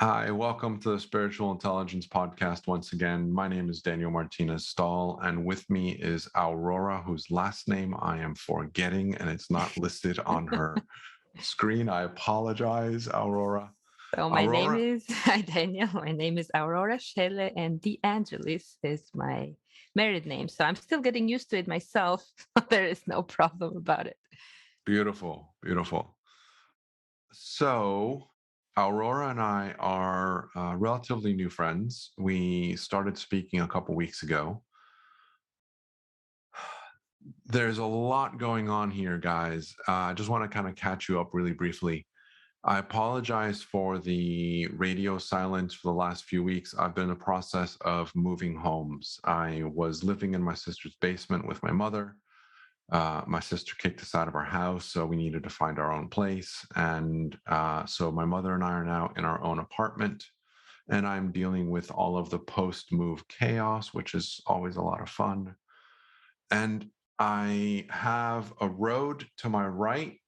Hi, welcome to the Spiritual Intelligence Podcast once again. My name is Daniel Martinez Stahl, and with me is Aurora, whose last name I am forgetting and it's not listed on her screen. I apologize, Aurora. So my name Aurora, is Hi Daniel. My name is Aurora Shele, and De Angelis is my married name. So I'm still getting used to it myself. There is no problem about it. beautiful, beautiful. So, Aurora and I are relatively new friends. We started speaking a couple weeks ago. There's a lot going on here, guys. I just want to kind of catch you up really briefly. I apologize for the radio silence for the last few weeks. I've been in the process of moving homes. I was living in my sister's basement with my mother. My sister kicked us out of our house, so we needed to find our own place. And so my mother and I are now in our own apartment, and I'm dealing with all of the post move chaos, which is always a lot of fun. And I have a road to my right,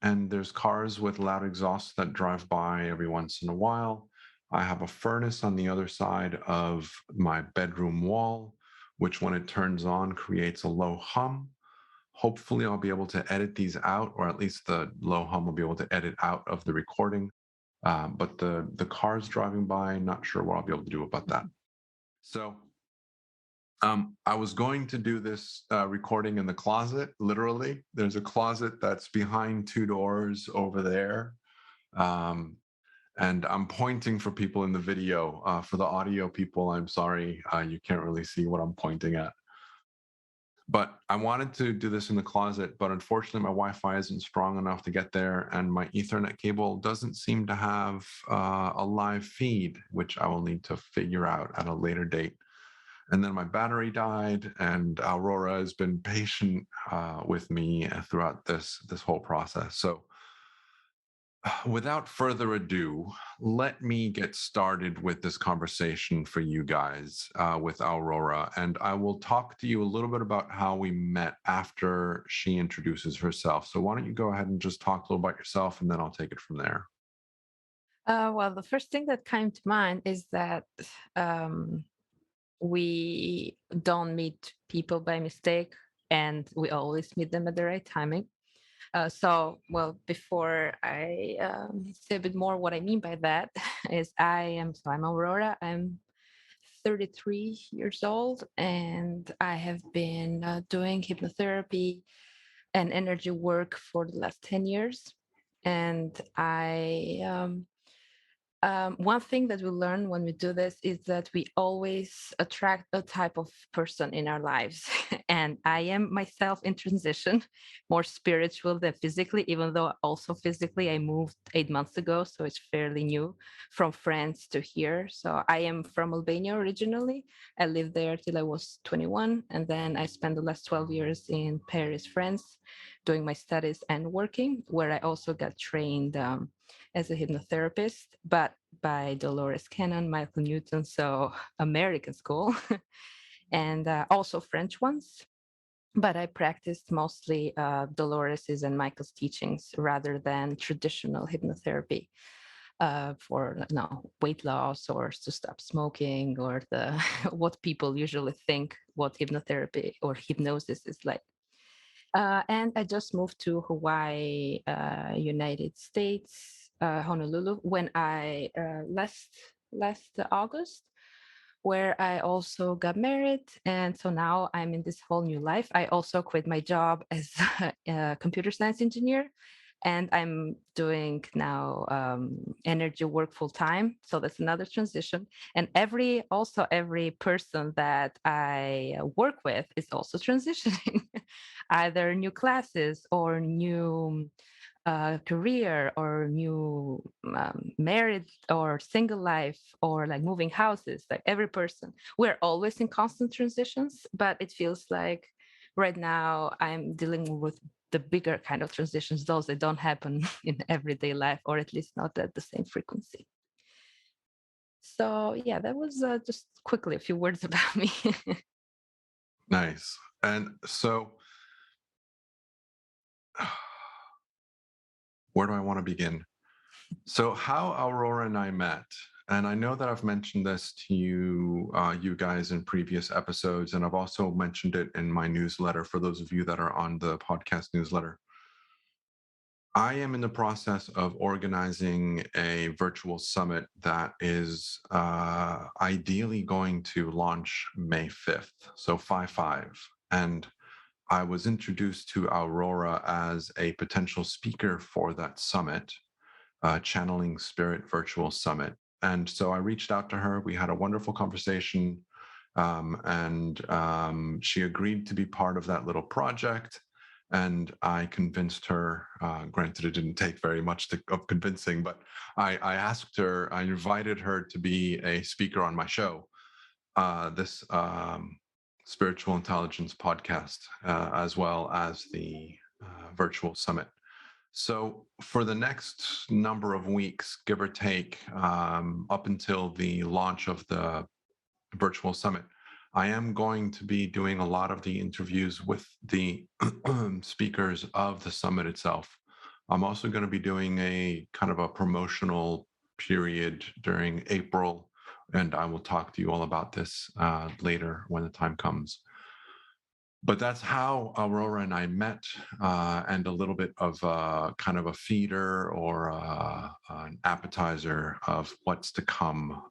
and there's cars with loud exhausts that drive by every once in a while. I have a furnace on the other side of my bedroom wall, which, when it turns on, creates a low hum. Hopefully, I'll be able to edit these out, or at least the low hum will be able to edit out of the recording. But the cars driving by, not sure what I'll be able to do about that. So I was going to do this recording in the closet, literally. There's a closet that's behind two doors over there. Um, and I'm pointing for people in the video. For the audio people, I'm sorry, you can't really see what I'm pointing at. But I wanted to do this in the closet, but unfortunately, my Wi Fi isn't strong enough to get there, and my Ethernet cable doesn't seem to have a live feed, which I will need to figure out at a later date. And then my battery died, and Aurora has been patient with me throughout this whole process. So, without further ado, let me get started with this conversation for you guys with Aurora, and I will talk to you a little bit about how we met after she introduces herself. So, why don't you go ahead and just talk a little about yourself, and then I'll take it from there. Well, the first thing that came to mind is that um, we don't meet people by mistake, and we always meet them at the right timing. Well, before I say a bit more, what I mean by that is I'm Aurora. I'm 33 years old, and I have been doing hypnotherapy and energy work for the last 10 years. And one thing that we learn when we do this is that we always attract a type of person in our lives. And I am myself in transition, more spiritual than physically, even though also physically I moved 8 months ago. So it's fairly new from France to here. So I am from Albania originally. I lived there till I was 21. And then I spent the last 12 years in Paris, France, doing my studies and working, where I also got trained. As a hypnotherapist, but by Dolores Cannon, Michael Newton, so American school, and also French ones. But I practiced mostly Dolores's and Michael's teachings rather than traditional hypnotherapy for weight loss or to stop smoking or the what people usually think what hypnotherapy or hypnosis is like. And I just moved to Hawaii, United States, Honolulu, when I last August, where I also got married, and so now I'm in this whole new life. I also quit my job as a computer science engineer, and I'm doing now energy work full time. So that's another transition. And every person that I work with is also transitioning, either new classes or new career or new married or single life or like moving houses. Like every person, we're always in constant transitions, but it feels like right now I'm dealing with the bigger kind of transitions, those that don't happen in everyday life, or at least not at the same frequency. So yeah, that was just quickly a few words about me. Nice. And so, where do I want to begin? So, how Aurora and I met. And I know that I've mentioned this to you, you guys, in previous episodes, and I've also mentioned it in my newsletter for those of you that are on the podcast newsletter. I am in the process of organizing a virtual summit that is ideally going to launch May 5th, so 5/5. And I was introduced to Aurora as a potential speaker for that summit, Channeling Spirit Virtual Summit. And so I reached out to her. We had a wonderful conversation, and she agreed to be part of that little project. And I convinced her, granted, it didn't take very much of convincing, but I asked her, I invited her to be a speaker on my show, this spiritual intelligence podcast, as well as the virtual summit. So, for the next number of weeks, give or take, up until the launch of the virtual summit, I am going to be doing a lot of the interviews with the speakers of the summit itself. I'm also going to be doing a kind of a promotional period during April, and I will talk to you all about this later when the time comes. But that's how Aurora and I met, and a little bit of kind of a feeder or an appetizer of what's to come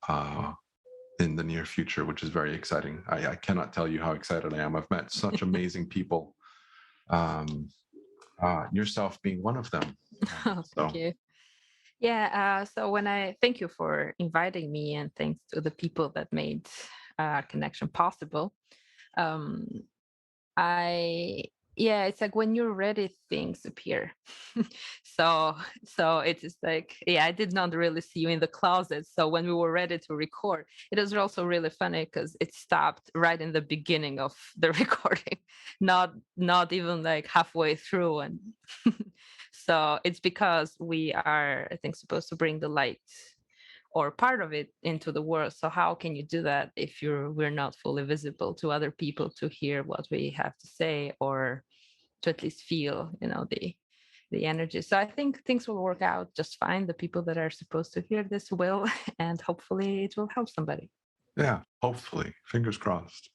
in the near future, which is very exciting. I cannot tell you how excited I am. I've met such amazing people, um, yourself being one of them. Oh, thank you. Yeah, so when I thank you for inviting me, and thanks to the people that made our connection possible. Um, I yeah, it's like when you're ready, things appear. so so it is like, yeah, I did not really see you in the closet. So when we were ready to record, it was also really funny because it stopped right in the beginning of the recording, not even like halfway through. And so it's because we are, I think, supposed to bring the light or part of it into the world. So how can you do that if we're not fully visible to other people to hear what we have to say, or to at least feel, the energy. So I think things will work out just fine. The people that are supposed to hear this will, and hopefully it will help somebody. Yeah, hopefully, fingers crossed.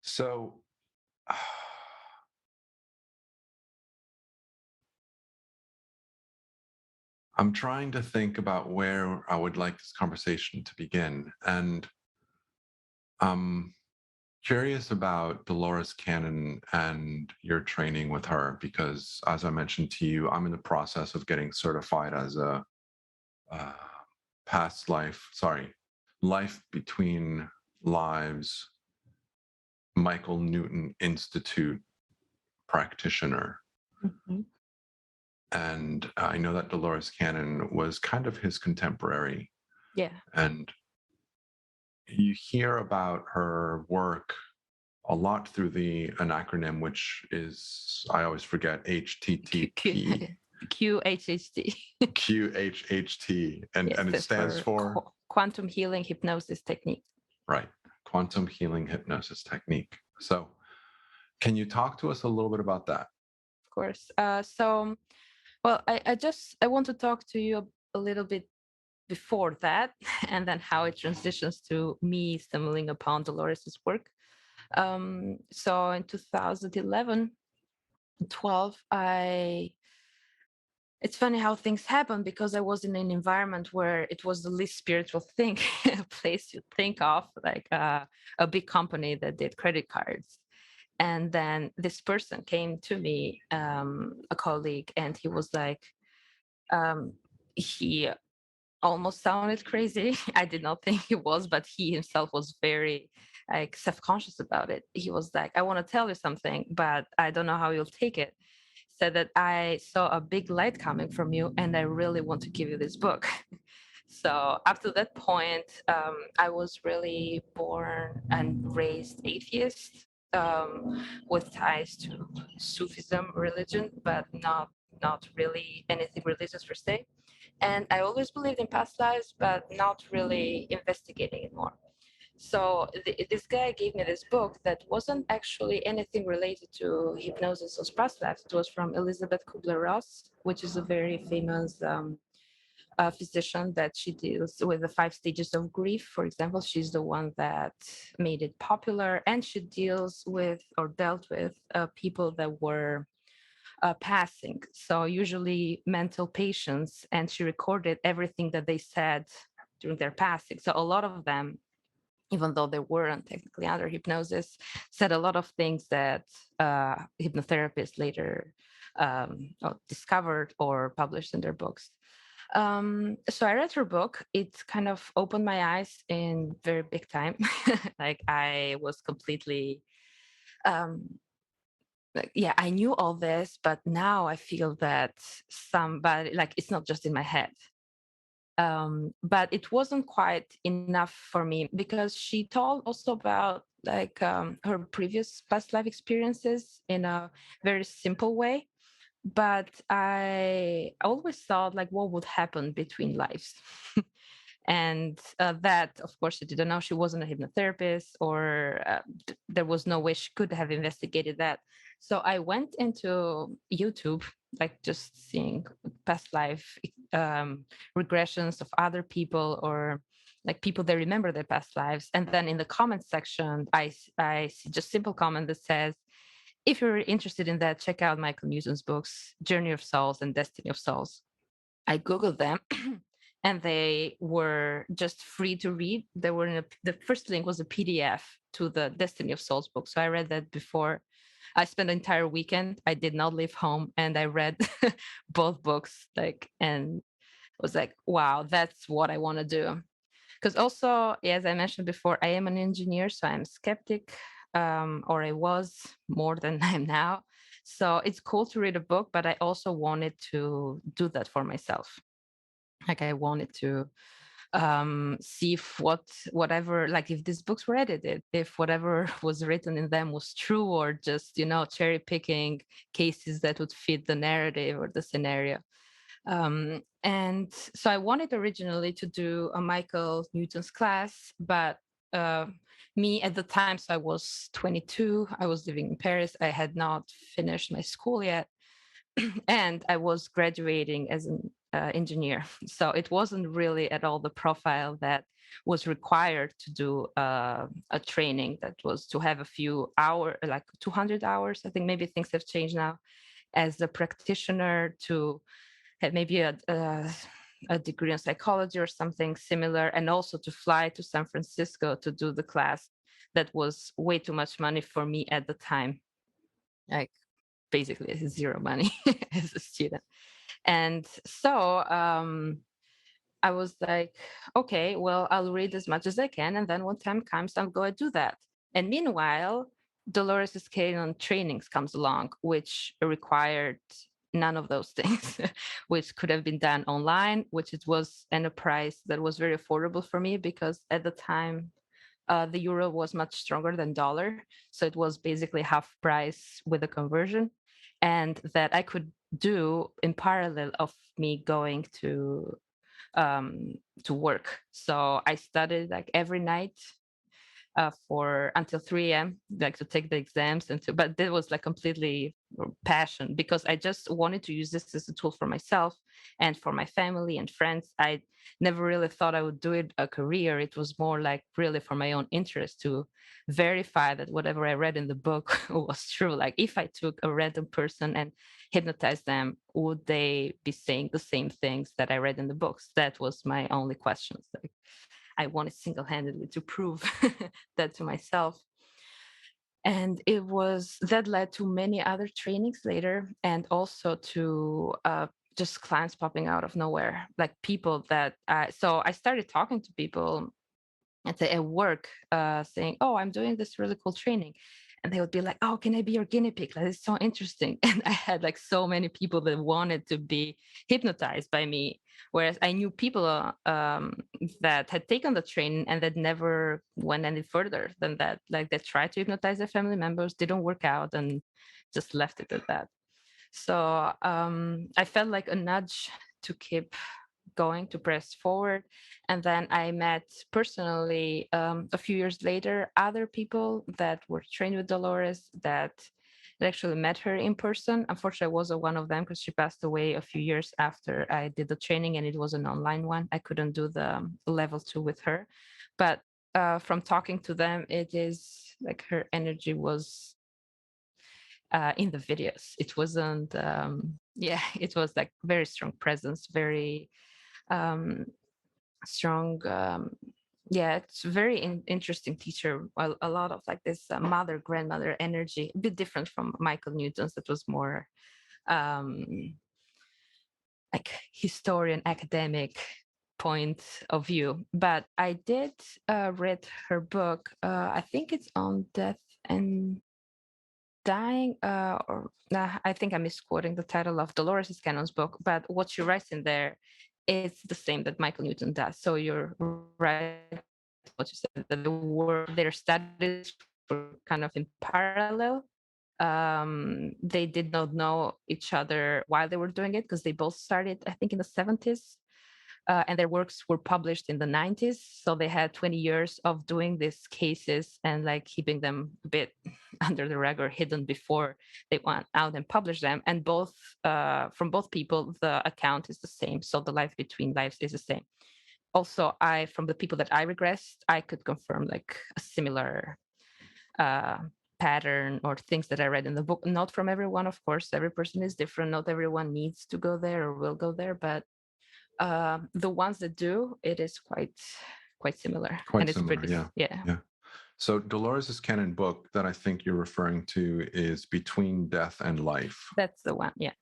So I'm trying to think about where I would like this conversation to begin. And I'm curious about Dolores Cannon and your training with her, because as I mentioned to you, I'm in the process of getting certified as a uh, life between lives Michael Newton Institute practitioner. Mm-hmm. And I know that Dolores Cannon was kind of his contemporary. Yeah. And you hear about her work a lot through an acronym, which is, I always forget, HTTP. QHHT. QHHT. And it stands for Quantum Healing Hypnosis Technique. Right. Quantum Healing Hypnosis Technique. So can you talk to us a little bit about that? Of course. Well, I want to talk to you a little bit before that, and then how it transitions to me stumbling upon Dolores's work. So in 2011, 12, it's funny how things happen, because I was in an environment where it was the least spiritual thing, a place you think of, like a big company that did credit cards. And then this person came to me, a colleague, and he was like, he almost sounded crazy. I did not think he was, but he himself was very like self-conscious about it. He was like, I want to tell you something, but I don't know how you'll take it. Said that I saw a big light coming from you, and I really want to give you this book. So up to that point, I was really born and raised atheist, with ties to Sufism religion, but not really anything religious per se. And I always believed in past lives, but not really investigating it more. So this guy gave me this book that wasn't actually anything related to hypnosis or past lives. It was from Elizabeth Kubler-Ross, which is a very famous physician that she deals with the 5 stages of grief. For example, she's the one that made it popular, and she deals with or dealt with people that were passing. So usually mental patients, and she recorded everything that they said during their passing. So a lot of them, even though they weren't technically under hypnosis, said a lot of things that hypnotherapists later discovered or published in their books. So I read her book. It kind of opened my eyes in very big time. Like I was completely, like, yeah, I knew all this, but now I feel that somebody, like, it's not just in my head. But it wasn't quite enough for me because she told also about like her previous past life experiences in a very simple way. But I always thought like what would happen between lives. And that, of course, she didn't know. She wasn't a hypnotherapist, or there was no way she could have investigated that. So I went into YouTube, like just seeing past life regressions of other people, or like people that remember their past lives. And then in the comment section, I see just simple comment that says, if you're interested in that, check out Michael Newton's books, Journey of Souls and Destiny of Souls. I Googled them and they were just free to read. They were the first link was a PDF to the Destiny of Souls book. So I read that before. I spent the entire weekend. I did not leave home, and I read both books, like, and was like, wow, that's what I want to do. Because also, as I mentioned before, I am an engineer, so I'm skeptic, or I was more than I'm now. So it's cool to read a book, but I also wanted to do that for myself. Like I wanted to see if whatever, like if these books were edited, if whatever was written in them was true, or just, cherry picking cases that would fit the narrative or the scenario. And so I wanted originally to do a Michael Newton's class, but uh, me at the time, so I was 22, I was living in Paris, I had not finished my school yet, and I was graduating as an engineer. So it wasn't really at all the profile that was required to do a training that was to have a few hours, like 200 hours. I think maybe things have changed now, as a practitioner, to had maybe a degree in psychology or something similar, and also to fly to San Francisco to do the class. That was way too much money for me at the time, like basically zero money as a student. And so I was like, okay, well, I'll read as much as I can, and then when time comes, I'm going to do that. And meanwhile, Dolores' Canyon trainings comes along, which required none of those things, which could have been done online, which it was at a price that was very affordable for me, because at the time, the euro was much stronger than dollar. So it was basically half price with a conversion. And that I could do in parallel of me going to work. So I studied like every night for until 3 a.m. like to take the exams, but that was like completely passion, because I just wanted to use this as a tool for myself and for my family and friends. I never really thought I would do it a career. It was more like really for my own interest, to verify that whatever I read in the book was true. Like if I took a random person and hypnotized them, would they be saying the same things that I read in the books? That was my only questions. Like I wanted single-handedly to prove that to myself. And it was that led to many other trainings later, and also to just clients popping out of nowhere, like people that so I started talking to people at work, saying, oh, I'm doing this really cool training. And they would be like, oh, can I be your guinea pig? Like, it's so interesting. And I had like so many people that wanted to be hypnotized by me. Whereas I knew people that had taken the training and that never went any further than that. Like they tried to hypnotize their family members, didn't work out, and just left it at that. So I felt like a nudge to keep going, to press forward. And then I met personally a few years later other people that were trained with Dolores, that that actually met her in person. Unfortunately, I wasn't one of them because she passed away a few years after I did the training, and it was an online one. I couldn't do the level 2 with her. But from talking to them, it is like her energy was in the videos. It wasn't, yeah, it was like very strong presence, very um, strong. Yeah, it's very interesting teacher. A lot of like this mother grandmother energy, a bit different from Michael Newton's. That was more um, like historian academic point of view. But I did read her book. I think it's on death and dying, or nah, I think I'm misquoting the title of Dolores Cannon's book, but what she writes in there is the same that Michael Newton does. So you're right, what you said, that their studies were kind of in parallel. They did not know each other while they were doing it because they both started, I think, in the 70s, and their works were published in the 90s. So they had 20 years of doing these cases and like keeping them a bit under the rug or hidden before they went out and published them. And both, from both people, the account is the same. So the life between lives is the same. Also, from the people that I regressed, I could confirm like a similar uh, pattern or things that I read in the book. Not from everyone, of course. Every person is different. Not everyone needs to go there or will go there, but the ones that do, it is quite similar, Quite and it's similar, pretty, yeah. yeah. Yeah. So Dolores' Cannon book that I think you're referring to is Between Death and Life. That's the one, yeah.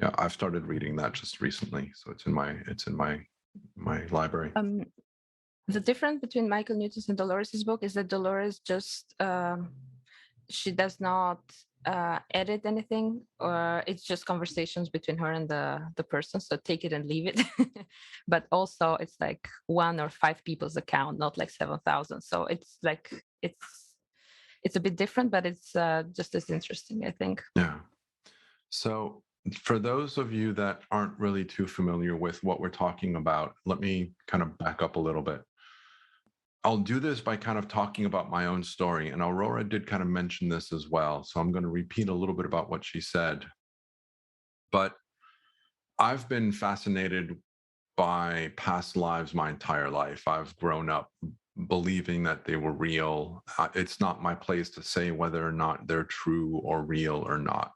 Yeah, I've started reading that just recently, so it's in my library. The difference between Michael Newton's and Dolores's book is that Dolores just she does not edit anything, or it's just conversations between her and the person. So take it and leave it. But also, it's like 1 or 5 people's account, not like 7,000. So it's like it's a bit different, but it's just as interesting, I think. Yeah. So for those of you that aren't really too familiar with what we're talking about, let me kind of back up a little bit. I'll do this by kind of talking about my own story. And Aurora did kind of mention this as well. So I'm going to repeat a little bit about what she said. But I've been fascinated by past lives my entire life. I've grown up believing that they were real. It's not my place to say whether or not they're true or real or not.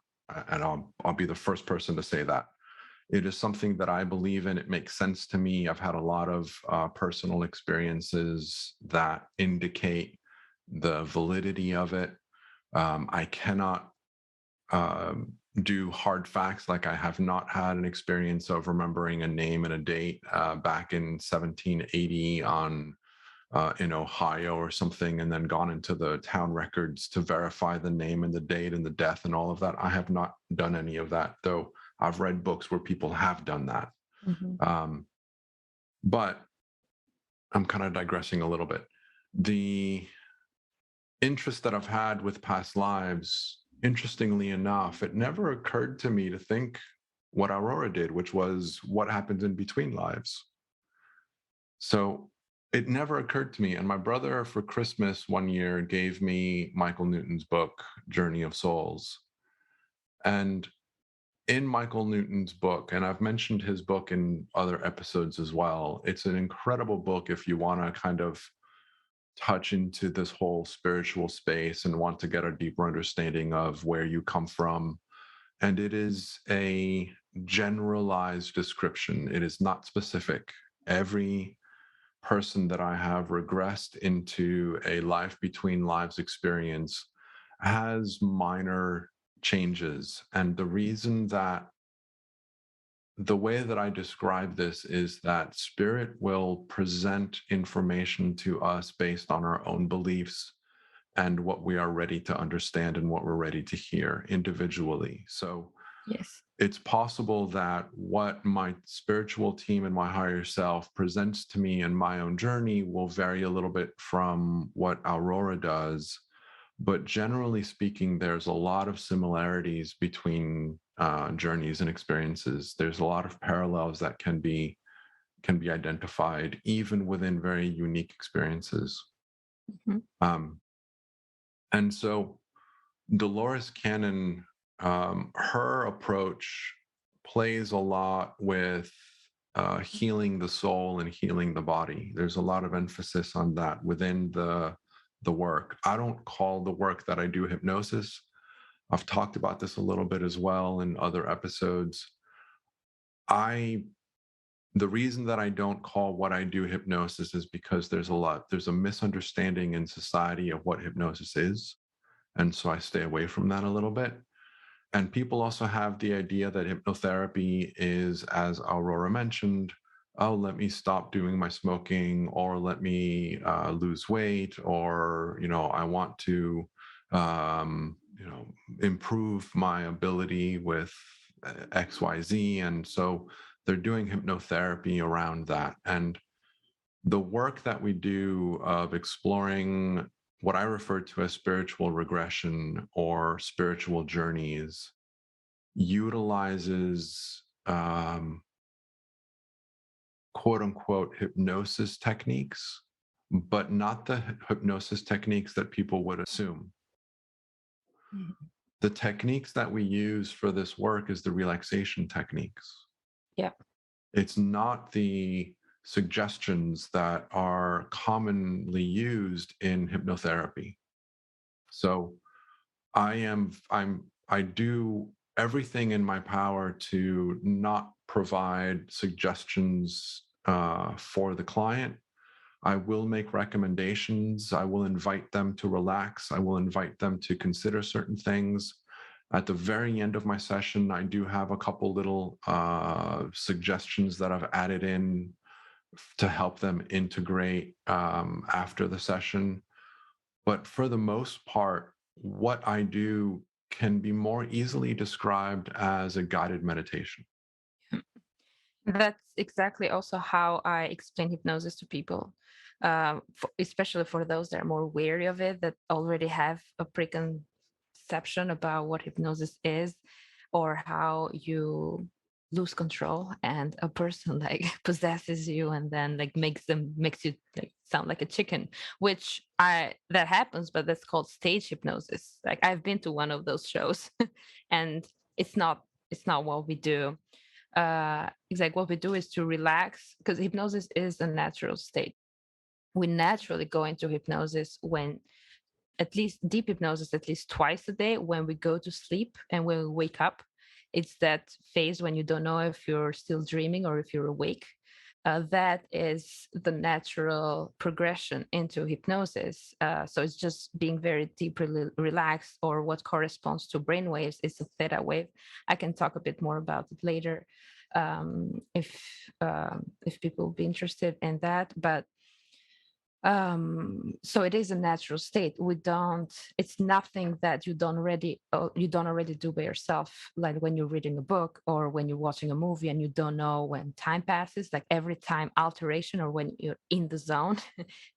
And I'll be the first person to say that. It is something that I believe in. It makes sense to me. I've had a lot of personal experiences that indicate the validity of it. I cannot do hard facts. Like I have not had an experience of remembering a name and a date back in 1780 on in Ohio or something, and then gone into the town records to verify the name and the date and the death and all of that. I have not done any of that, though I've read books where people have done that. Mm-hmm. But I'm kind of digressing a little bit. The interest that I've had with past lives, interestingly enough, it never occurred to me to think what Aurora did, which was what happens in between lives. So it never occurred to me. And my brother for Christmas one year gave me Michael Newton's book, Journey of Souls. And in Michael Newton's book, and I've mentioned his book in other episodes as well, it's an incredible book if you want to kind of touch into this whole spiritual space and want to get a deeper understanding of where you come from. And it is a generalized description, it is not specific. Every person that I have regressed into a life between lives experience has minor changes. And the reason that the way that I describe this is that spirit will present information to us based on our own beliefs and what we are ready to understand and what we're ready to hear individually. So Yes. it's possible that what my spiritual team and my higher self presents to me in my own journey will vary a little bit from what Aurora does. But generally speaking, there's a lot of similarities between journeys and experiences. There's a lot of parallels that can be identified even within very unique experiences. Mm-hmm. And so Dolores Cannon, her approach plays a lot with healing the soul and healing the body. There's a lot of emphasis on that within the work. I don't call the work that I do hypnosis. I've talked about this a little bit as well in other episodes. The reason that I don't call what I do hypnosis is because there's a misunderstanding in society of what hypnosis is. And so I stay away from that a little bit. And people also have the idea that hypnotherapy is, as Aurora mentioned, oh, let me stop doing my smoking, or let me lose weight, or, I want to, improve my ability with XYZ. And so they're doing hypnotherapy around that. And the work that we do of exploring what I refer to as spiritual regression or spiritual journeys utilizes quote unquote hypnosis techniques, but not the hypnosis techniques that people would assume. Mm-hmm. The techniques that we use for this work is the relaxation techniques. Yeah. It's not the suggestions that are commonly used in hypnotherapy. So I do everything in my power to not provide suggestions for the client. I will make recommendations. I will invite them to relax. I will invite them to consider certain things. At the very end of my session, I do have a couple little suggestions that I've added in to help them integrate after the session. But for the most part, what I do can be more easily described as a guided meditation. That's exactly also how I explain hypnosis to people, especially for those that are more wary of it, that already have a preconception about what hypnosis is or how you lose control and a person like possesses you and then like makes you like sound like a chicken, which that happens, but that's called stage hypnosis. Like I've been to one of those shows and it's not what we do. Exactly what we do is to relax, because hypnosis is a natural state. We naturally go into hypnosis when, at least deep hypnosis, at least twice a day, when we go to sleep and when we wake up. It's that phase when you don't know if you're still dreaming or if you're awake. That is the natural progression into hypnosis. So it's just being very deeply relaxed, or what corresponds to brain waves is a theta wave. I can talk a bit more about it later, if people will be interested in that. But so it is a natural state. It's nothing that you don't already do by yourself, like when you're reading a book or when you're watching a movie and you don't know when time passes, like every time alteration, or when you're in the zone.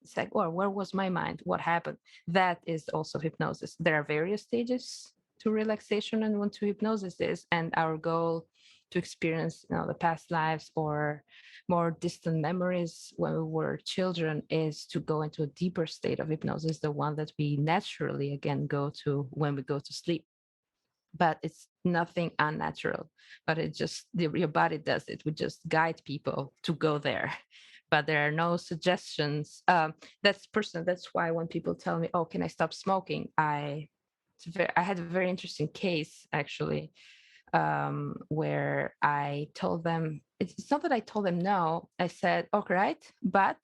It's like, well, where was my mind, what happened? That is also hypnosis. There are various stages to relaxation and what to hypnosis is, and our goal to experience the past lives or more distant memories when we were children is to go into a deeper state of hypnosis, the one that we naturally again go to when we go to sleep. But it's nothing unnatural, but it just your body does it. We just guide people to go there, but there are no suggestions. That's why when people tell me, oh, can I stop smoking, I had a very interesting case actually, where I told them, it's not that I told them no, I said, okay, right, but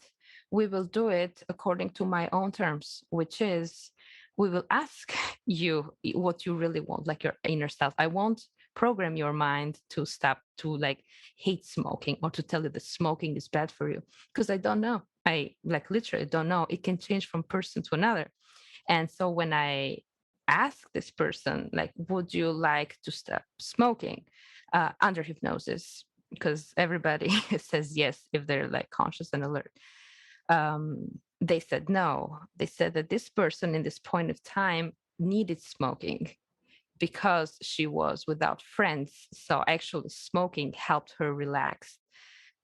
we will do it according to my own terms, which is we will ask you what you really want, like your inner self. I won't program your mind to stop, to like hate smoking or to tell you that smoking is bad for you, because I don't know. I like literally don't know. It can change from person to another. And so when I ask this person, like, would you like to stop smoking under hypnosis? Because everybody says yes if they're like conscious and alert. They said no. They said that this person in this point of time needed smoking because she was without friends. So actually, smoking helped her relax.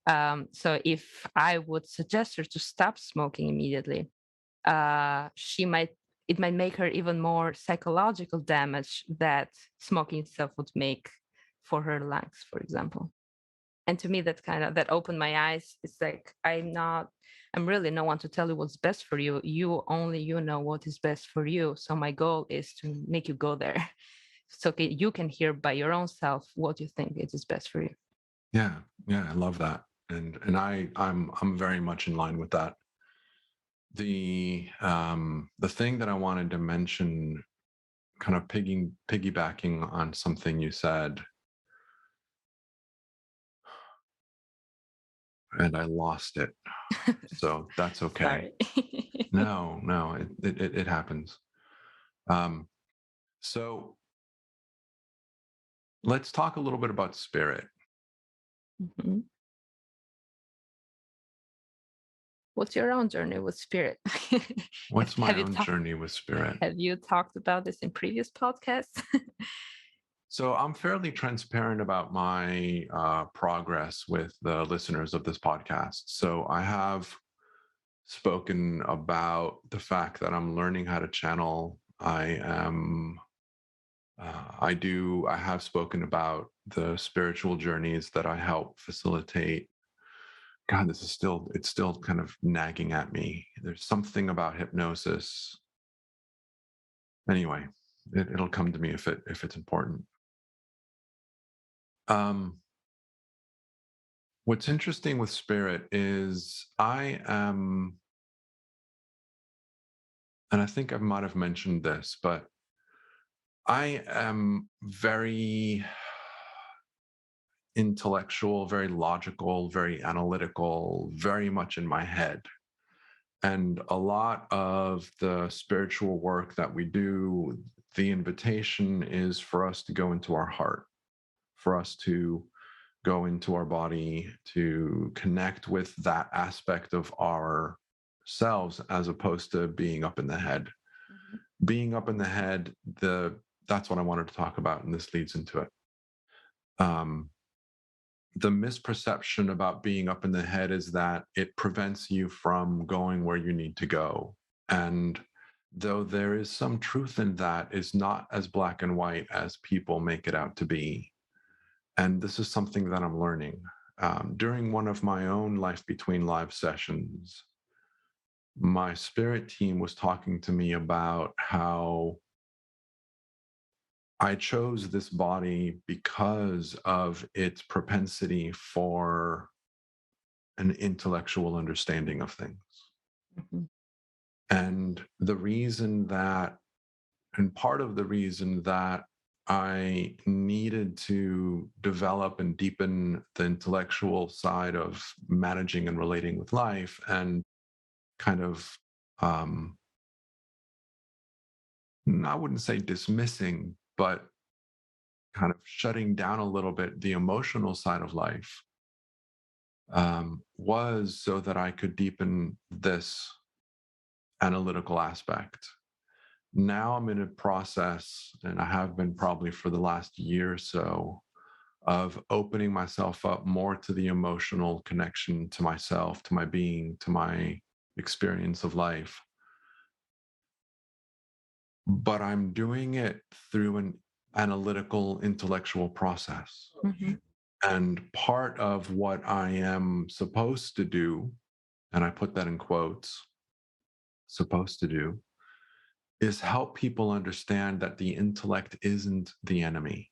So if I would suggest her to stop smoking immediately, she might it might make her even more psychological damage that smoking itself would make for her lungs, for example. And to me, that opened my eyes. It's like, I'm really no one to tell you what's best for you. You know what is best for you. So my goal is to make you go there. So you can hear by your own self what you think it is best for you. Yeah, I love that, and I'm very much in line with that. The thing that I wanted to mention, kind of piggybacking on something you said, and I lost it, so that's okay. Sorry. No, it happens. So let's talk a little bit about spirit. Mm-hmm. What's your own journey with spirit? What's my own journey with spirit? Have you talked about this in previous podcasts? So I'm fairly transparent about my progress with the listeners of this podcast. So I have spoken about the fact that I'm learning how to channel. I have spoken about the spiritual journeys that I help facilitate. God, it's still kind of nagging at me. There's something about hypnosis. Anyway, it'll come to me if it's important. What's interesting with spirit is I am, and I think I might have mentioned this, but I am very intellectual, very logical, very analytical, very much in my head. And a lot of the spiritual work that we do, the invitation is for us to go into our heart, for us to go into our body, to connect with that aspect of ourselves, as opposed to being up in the head. Mm-hmm. Being up in the head, that's what I wanted to talk about, and this leads into it. The misperception about being up in the head is that it prevents you from going where you need to go. And though there is some truth in that, it's not as black and white as people make it out to be. And this is something that I'm learning. During one of my own Life Between Lives sessions, my spirit team was talking to me about how I chose this body because of its propensity for an intellectual understanding of things. Mm-hmm. And part of the reason that I needed to develop and deepen the intellectual side of managing and relating with life, and kind of, I wouldn't say dismissing, but kind of shutting down a little bit the emotional side of life, was so that I could deepen this analytical aspect. Now I'm in a process, and I have been probably for the last year or so, of opening myself up more to the emotional connection to myself, to my being, to my experience of life. But I'm doing it through an analytical, intellectual process. Mm-hmm. And part of what I am supposed to do, and I put that in quotes, supposed to do, is help people understand that the intellect isn't the enemy.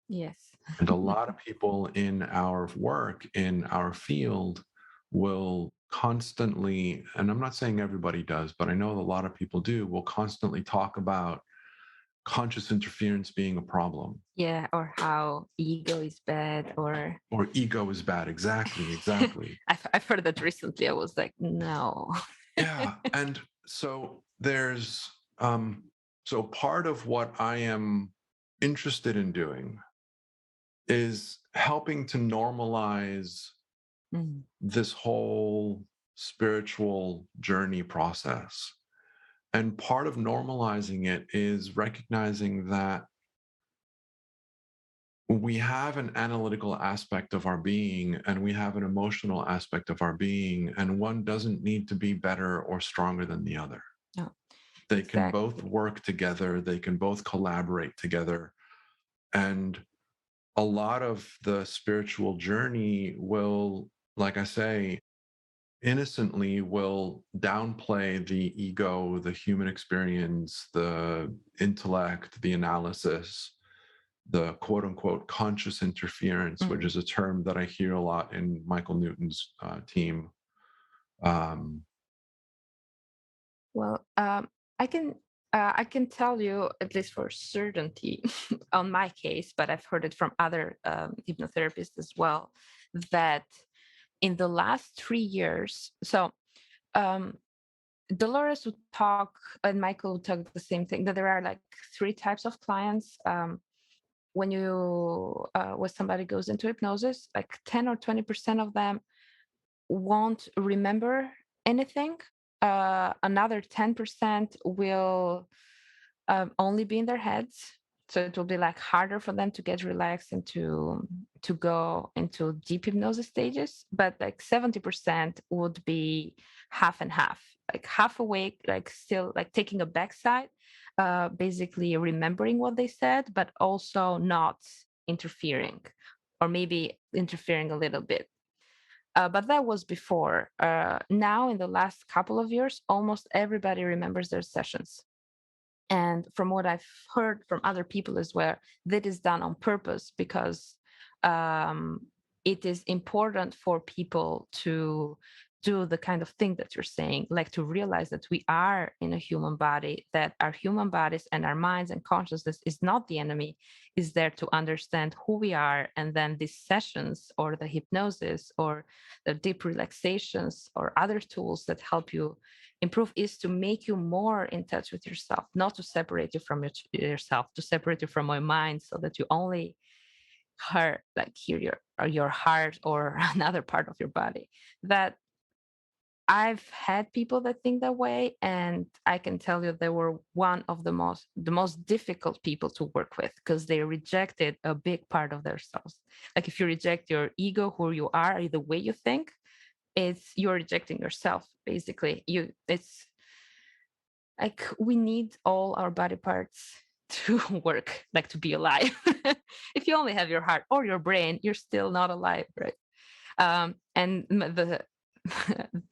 Yes. And a lot of people in our work, in our field, will constantly, and I'm not saying everybody does, but I know a lot of people do, will constantly talk about conscious interference being a problem. Yeah, or how ego is bad, or ego is bad. Exactly. I've heard that recently. I was like, no. Yeah. And so there's so part of what I am interested in doing is helping to normalize this whole spiritual journey process. And part of normalizing it is recognizing that we have an analytical aspect of our being, and we have an emotional aspect of our being, and one doesn't need to be better or stronger than the other. No. They can both Exactly. work together, they can both collaborate together. And a lot of the spiritual journey will, like I say, innocently will downplay the ego, the human experience, the intellect, the analysis, the quote unquote conscious interference, which Mhm. is a term that I hear a lot in Michael Newton's team. Um, Well, I can tell you at least for certainty on my case, but I've heard it from other hypnotherapists as well, that in the last 3 years, so um, Dolores would talk and Michael would talk the same thing, that there are like three types of clients. When somebody goes into hypnosis, like 10 or 20% of them won't remember anything. Another 10% will only be in their heads. So it will be like harder for them to get relaxed and to go into deep hypnosis stages. But like 70% would be half and half, like half awake, like still like taking a backside, basically remembering what they said, but also not interfering, or maybe interfering a little bit. But that was before. Now, in the last couple of years, almost everybody remembers their sessions. And from what I've heard from other people as well, that is done on purpose because um, it is important for people to do the kind of thing that you're saying, like to realize that we are in a human body, that our human bodies and our minds and consciousness is not the enemy, is there to understand who we are. And then these sessions or the hypnosis or the deep relaxations or other tools that help you improve is to make you more in touch with yourself, not to separate you from yourself, to separate you from your mind so that you only hear your heart or another part of your body. That I've had people that think that way, and I can tell you they were one of the most difficult people to work with because they rejected a big part of themselves. Like if you reject your ego, who you are, the way you think, it's you're rejecting yourself. Basically, it's like we need all our body parts to work, like to be alive. If you only have your heart or your brain, you're still not alive, right? And the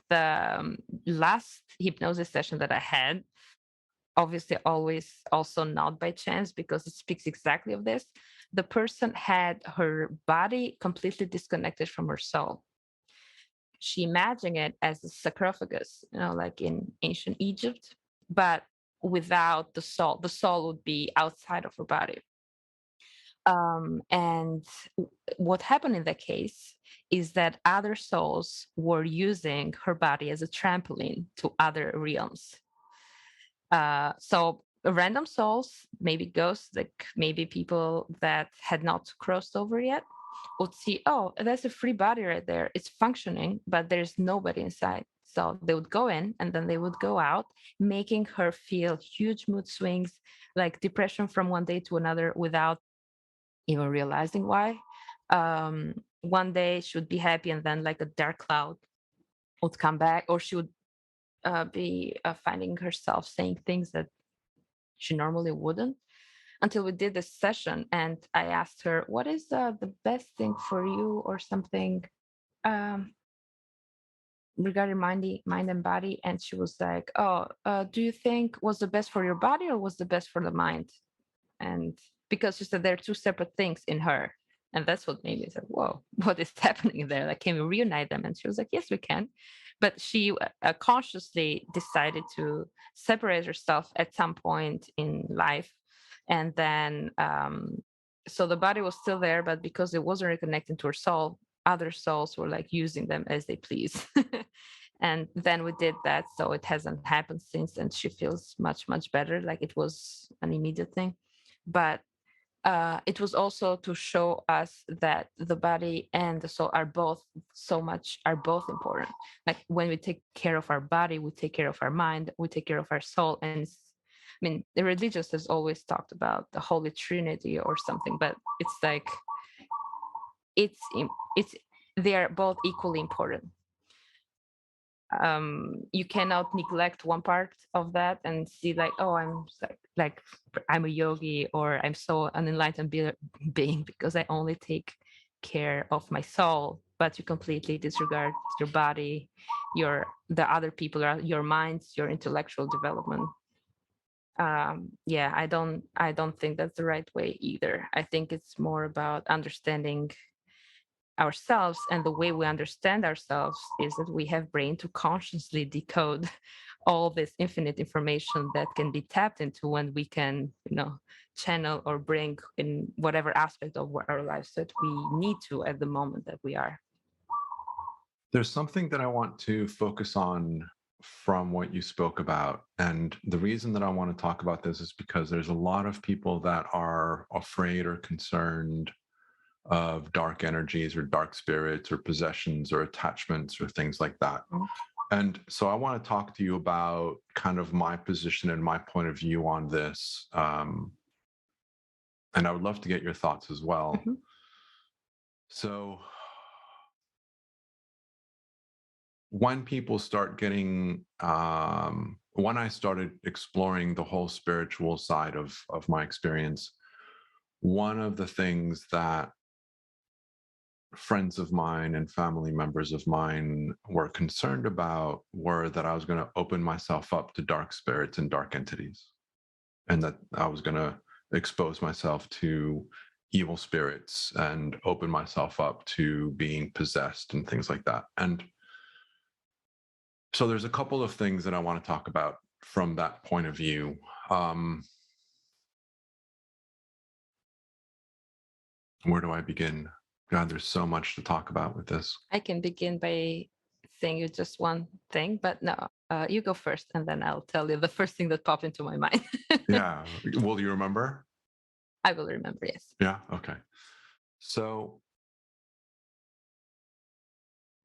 the last hypnosis session that I had, obviously always also not by chance because it speaks exactly of this. The person had her body completely disconnected from her soul. She imagined it as a sarcophagus, like in ancient Egypt, but without the soul. The soul would be outside of her body. And what happened in that case is that other souls were using her body as a trampoline to other realms. So random souls, maybe ghosts, like maybe people that had not crossed over yet, would see, oh, there's a free body right there. It's functioning, but there's nobody inside. So they would go in and then they would go out, making her feel huge mood swings, like depression from one day to another without even realizing why. One day she would be happy and then like a dark cloud would come back, or she would be finding herself saying things that she normally wouldn't, until we did this session and I asked her, what is the best thing for you or something um, regarding mind and body? And she was like, oh, do you think was the best for your body or was the best for the mind? And because she said there are two separate things in her. And that's what made me say, whoa, what is happening there? Like, can we reunite them? And she was like, yes, we can. But she consciously decided to separate herself at some point in life. And then, so the body was still there, but because it wasn't reconnected to her soul, other souls were like using them as they please. And then we did that. So it hasn't happened since. And she feels much, much better. Like it was an immediate thing. But it was also to show us that the body and the soul are both important. Like when we take care of our body, we take care of our mind, we take care of our soul. And I mean, the religious has always talked about the Holy Trinity or something, but it's like it's it's they are both equally important. you cannot neglect one part of that and see like, oh, I'm like I'm a yogi, or I'm so an enlightened being because I only take care of my soul, but you completely disregard your body, the other people, or your minds, your intellectual development. Yeah, I don't think that's the right way either. I think it's more about understanding ourselves, and the way we understand ourselves is that we have brain to consciously decode all this infinite information that can be tapped into when we can, channel or bring in whatever aspect of our lives that we need to at the moment that we are. There's something that I want to focus on from what you spoke about. And the reason that I want to talk about this is because there's a lot of people that are afraid or concerned of dark energies or dark spirits or possessions or attachments or things like that. Mhm. And so I want to talk to you about kind of my position and my point of view on this. And I would love to get your thoughts as well. Mhm. So when people start getting, when I started exploring the whole spiritual side of my experience, one of the things that friends of mine and family members of mine were concerned about were that I was going to open myself up to dark spirits and dark entities, and that I was going to expose myself to evil spirits and open myself up to being possessed and things like that. And so there's a couple of things that I want to talk about from that point of view. Where do I begin? God, there's so much to talk about with this. I can begin by saying you just one thing, but no, you go first, and then I'll tell you the first thing that popped into my mind. Yeah. Will you remember? I will remember, yes. Yeah. Okay. So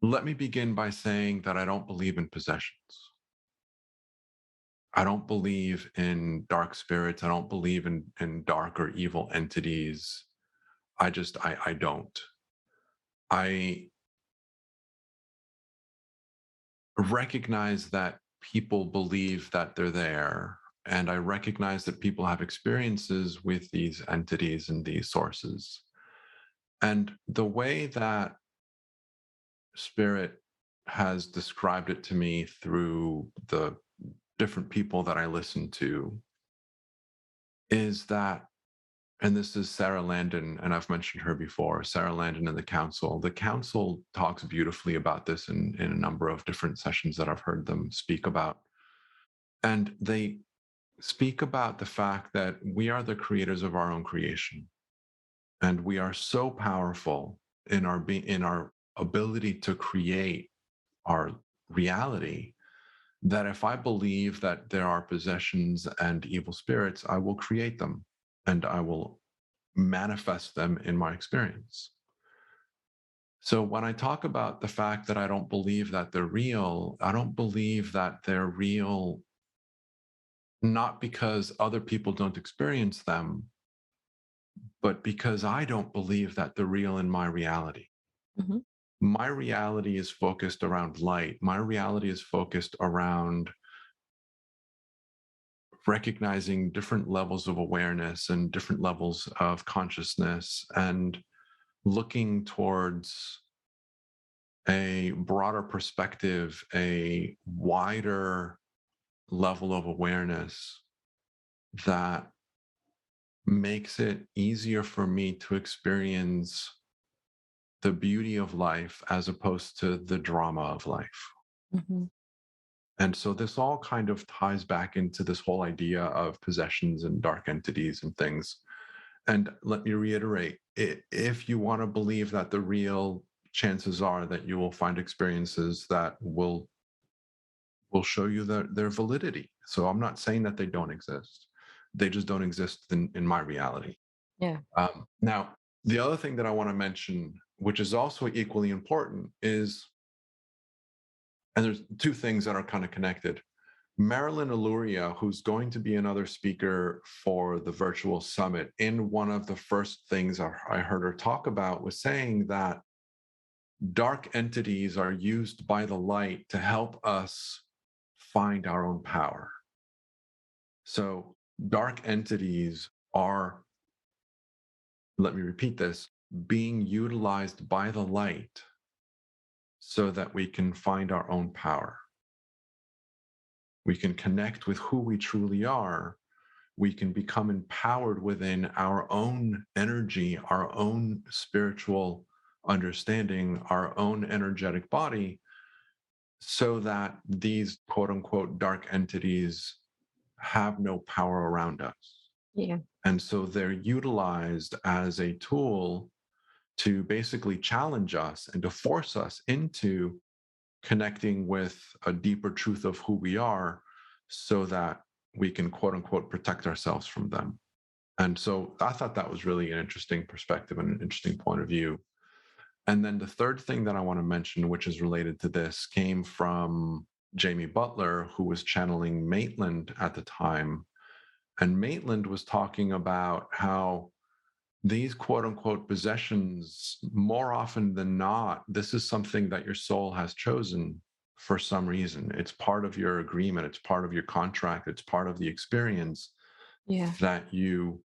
let me begin by saying that I don't believe in possessions. I don't believe in dark spirits. I don't believe in dark or evil entities. I don't. I recognize that people believe that they're there. And I recognize that people have experiences with these entities and these sources. And the way that spirit has described it to me through the different people that I listen to is that, and this is Sarah Landon, and I've mentioned her before, Sarah Landon and the Council. The Council talks beautifully about this in a number of different sessions that I've heard them speak about. And they speak about the fact that we are the creators of our own creation. And we are so powerful in our ability to create our reality that if I believe that there are possessions and evil spirits, I will create them and I will manifest them in my experience. So when I talk about the fact that I don't believe that they're real, I don't believe that they're real not because other people don't experience them, but because I don't believe that they're real in my reality. Mm-hmm. My reality is focused around light. My reality is focused around recognizing different levels of awareness and different levels of consciousness and looking towards a broader perspective, a wider level of awareness that makes it easier for me to experience the beauty of life as opposed to the drama of life. Mm-hmm. And so this all kind of ties back into this whole idea of possessions and dark entities and things. And let me reiterate, if you want to believe that the real, chances are that you will find experiences that will show you their validity. So I'm not saying that they don't exist. They just don't exist in my reality. Yeah. Now, the other thing that I want to mention, which is also equally important, is, and there's two things that are kind of connected. Marilyn Aluria, who's going to be another speaker for the virtual summit, in one of the first things I heard her talk about was saying that dark entities are used by the light to help us find our own power. So dark entities are, let me repeat this, being utilized by the light so that we can find our own power. We can connect with who we truly are. We can become empowered within our own energy, our own spiritual understanding, our own energetic body, so that these quote unquote dark entities have no power around us. Yeah. And so they're utilized as a tool to basically challenge us and to force us into connecting with a deeper truth of who we are so that we can quote unquote protect ourselves from them. And so I thought that was really an interesting perspective and an interesting point of view. And then the third thing that I want to mention, which is related to this, came from Jamie Butler, who was channeling Maitland at the time. And Maitland was talking about how these quote unquote possessions, more often than not, this is something that your soul has chosen for some reason. It's part of your agreement, it's part of your contract, it's part of the experience Yeah. that you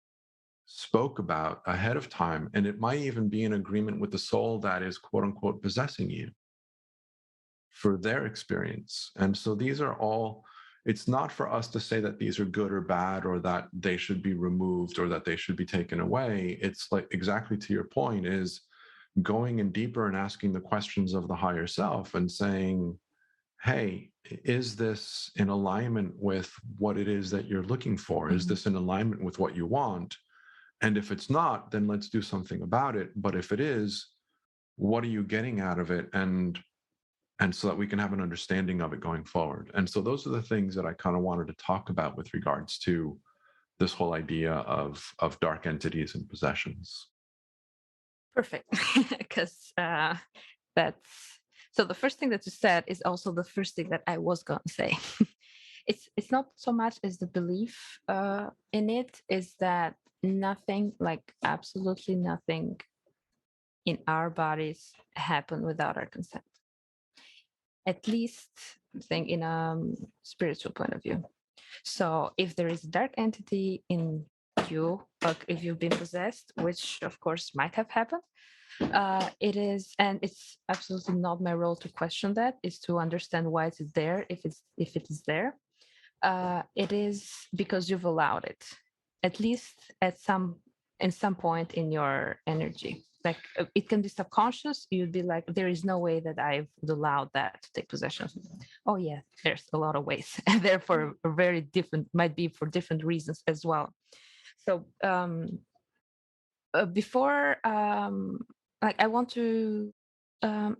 spoke about ahead of time. And it might even be an agreement with the soul that is quote unquote possessing you for their experience. And so these are all, it's not for us to say that these are good or bad or that they should be removed or that they should be taken away. It's like exactly to your point is going in deeper and asking the questions of the higher self and saying, hey, is this in alignment with what it is that you're looking for? Is Mhm. this in alignment with what you want? And if it's not, then let's do something about it. But if it is, what are you getting out of it? And so that we can have an understanding of it going forward. And so those are the things that I kind of wanted to talk about with regards to this whole idea of dark entities and possessions. Perfect. Because that's so the first thing that you said is also the first thing that I was going to say. It's not so much as the belief in it, is that nothing, like absolutely nothing in our bodies happen without our consent. At least I think in a spiritual point of view. So if there is a dark entity in you, like if you've been possessed, which of course might have happened, it is, and it's absolutely not my role to question that, is to understand why it's there, if it is there. It is because you've allowed it, at least in some point in your energy. Like it can be subconscious. You'd be like, there is no way that I've allowed that to take possession of me. Oh yeah, there's a lot of ways, and therefore very different, might be for different reasons as well. So before like I want to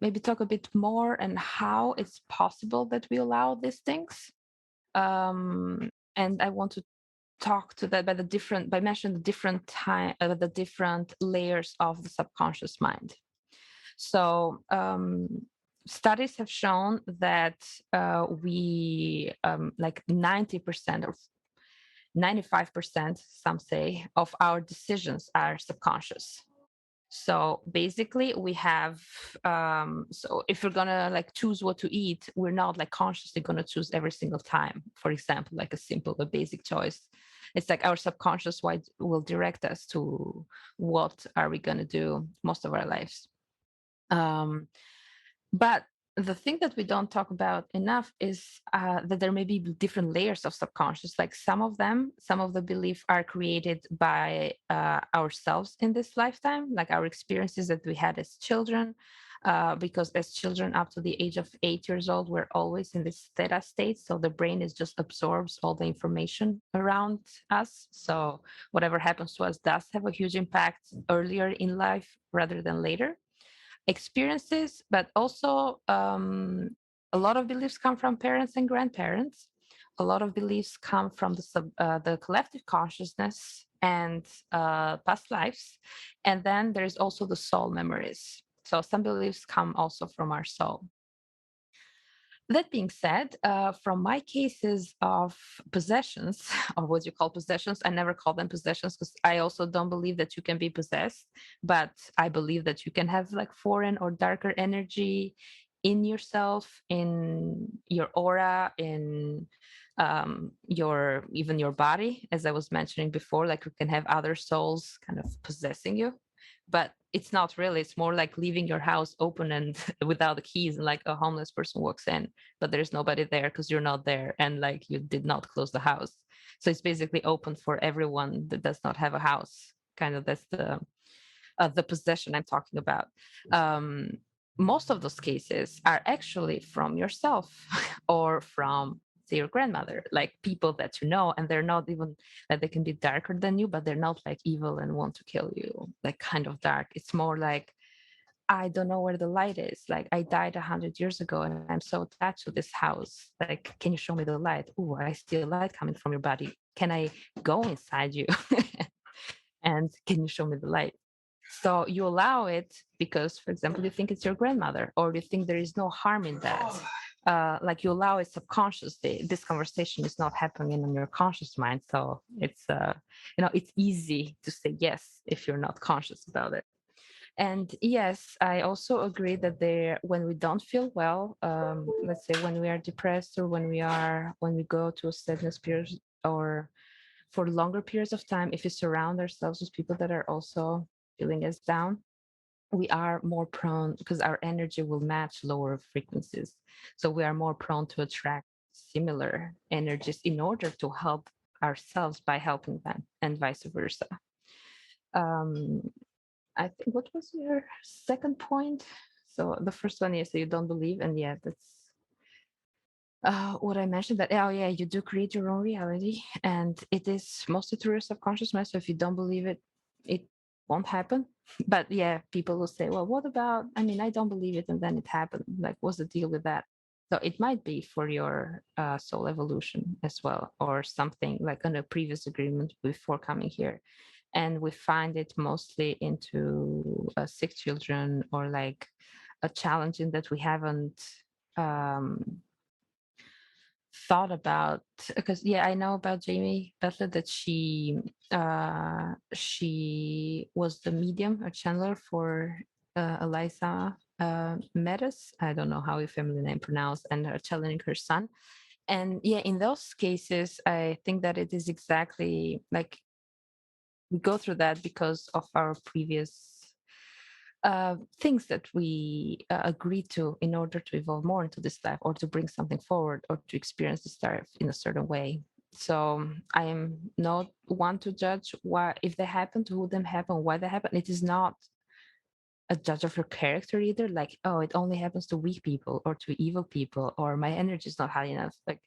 maybe talk a bit more and how it's possible that we allow these things, and I want to talk to that by mentioning the different layers of the subconscious mind. So studies have shown that we like 90% or 95%, some say, of our decisions are subconscious. So basically we have so if you're gonna like choose what to eat, we're not like consciously gonna choose every single time. For example, like a basic choice. It's like our subconscious will direct us to what are we gonna do most of our lives. um, but the thing that we don't talk about enough is that there may be different layers of subconscious. Like some of the beliefs are created by ourselves in this lifetime, like our experiences that we had as children. Because as children, up to the age of 8 years old, we're always in this theta state. So the brain is just absorbs all the information around us. So whatever happens to us does have a huge impact earlier in life rather than later experiences, but also a lot of beliefs come from parents and grandparents. A lot of beliefs come from the collective consciousness and past lives, and then there's also the soul memories. So some beliefs come also from our soul. That being said, from my cases of possessions, or what you call possessions, I never call them possessions because I also don't believe that you can be possessed, but I believe that you can have like foreign or darker energy in yourself, in your aura, in your even your body, as I was mentioning before. Like you can have other souls kind of possessing you, but it's not really. It's more like leaving your house open and without the keys, and like a homeless person walks in, but there's nobody there because you're not there, and like you did not close the house. So it's basically open for everyone that does not have a house. Kind of that's the possession I'm talking about. Um, Most of those cases are actually from yourself or from say your grandmother, like people that you know, and they're not even that they can be darker than you, but they're not like evil and want to kill you, like kind of dark. It's more like I don't know where the light is. Like I died 100 years ago and I'm so attached to this house. Like, can you show me the light? Oh, I see a light coming from your body. Can I go inside you? And can you show me the light? So you allow it because, for example, you think it's your grandmother, or you think there is no harm in that. Like you allow it subconsciously. This conversation is not happening in your conscious mind, so it's easy to say yes if you're not conscious about it. And yes, I also agree that when we don't feel well, let's say when we are depressed or when we go to a sadness period or for longer periods of time, if we surround ourselves with people that are also feeling us down, we are more prone because our energy will match lower frequencies. So we are more prone to attract similar energies in order to help ourselves by helping them and vice versa. Um, I think what was your second point? So the first one is that you don't believe, and yeah, that's what I mentioned. That oh yeah, you do create your own reality, and it is mostly through your subconscious mind. So if you don't believe it, it won't happen. But yeah, people will say, well, what about? I mean, I don't believe it, and then it happened. Like, what's the deal with that? So it might be for your soul evolution as well, or something like on a previous agreement before coming here, and we find it mostly into sick children or like a challenge in that we haven't um, thought about. Because yeah, I know about Jamie Butler that she was the medium or channeler for Eliza Metis. I don't know how her family name pronounced, and her channeling her son. And yeah, in those cases, I think that it is exactly like we go through that because of our previous things that we agreed to in order to evolve more into this life or to bring something forward or to experience this life in a certain way. So I am not one to judge why if they happen, to who them happen, why they happen. It is not a judge of your character either. Like, oh, it only happens to weak people or to evil people, or my energy is not high enough. Like,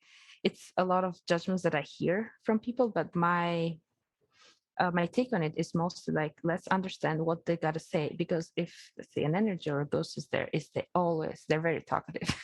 it's a lot of judgments that I hear from people, but my take on it is mostly like let's understand what they got to say, because if let's say an energy or a ghost is there, is they're very talkative.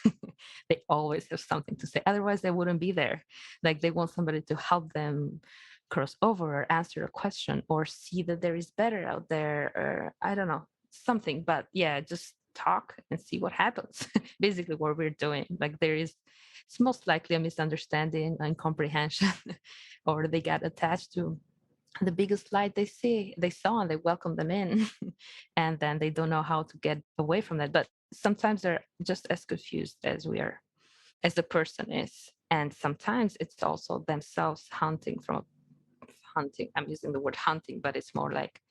They always have something to say, otherwise they wouldn't be there. Like they want somebody to help them cross over or answer a question or see that there is better out there, or I don't know, something. But yeah, just talk and see what happens. Basically what we're doing, like it's most likely a misunderstanding and comprehension or they got attached to the biggest light they saw, and they welcome them in. And then they don't know how to get away from that. But sometimes they're just as confused as we are, as the person is. And sometimes it's also themselves hunting, I'm using the word hunting, but it's more like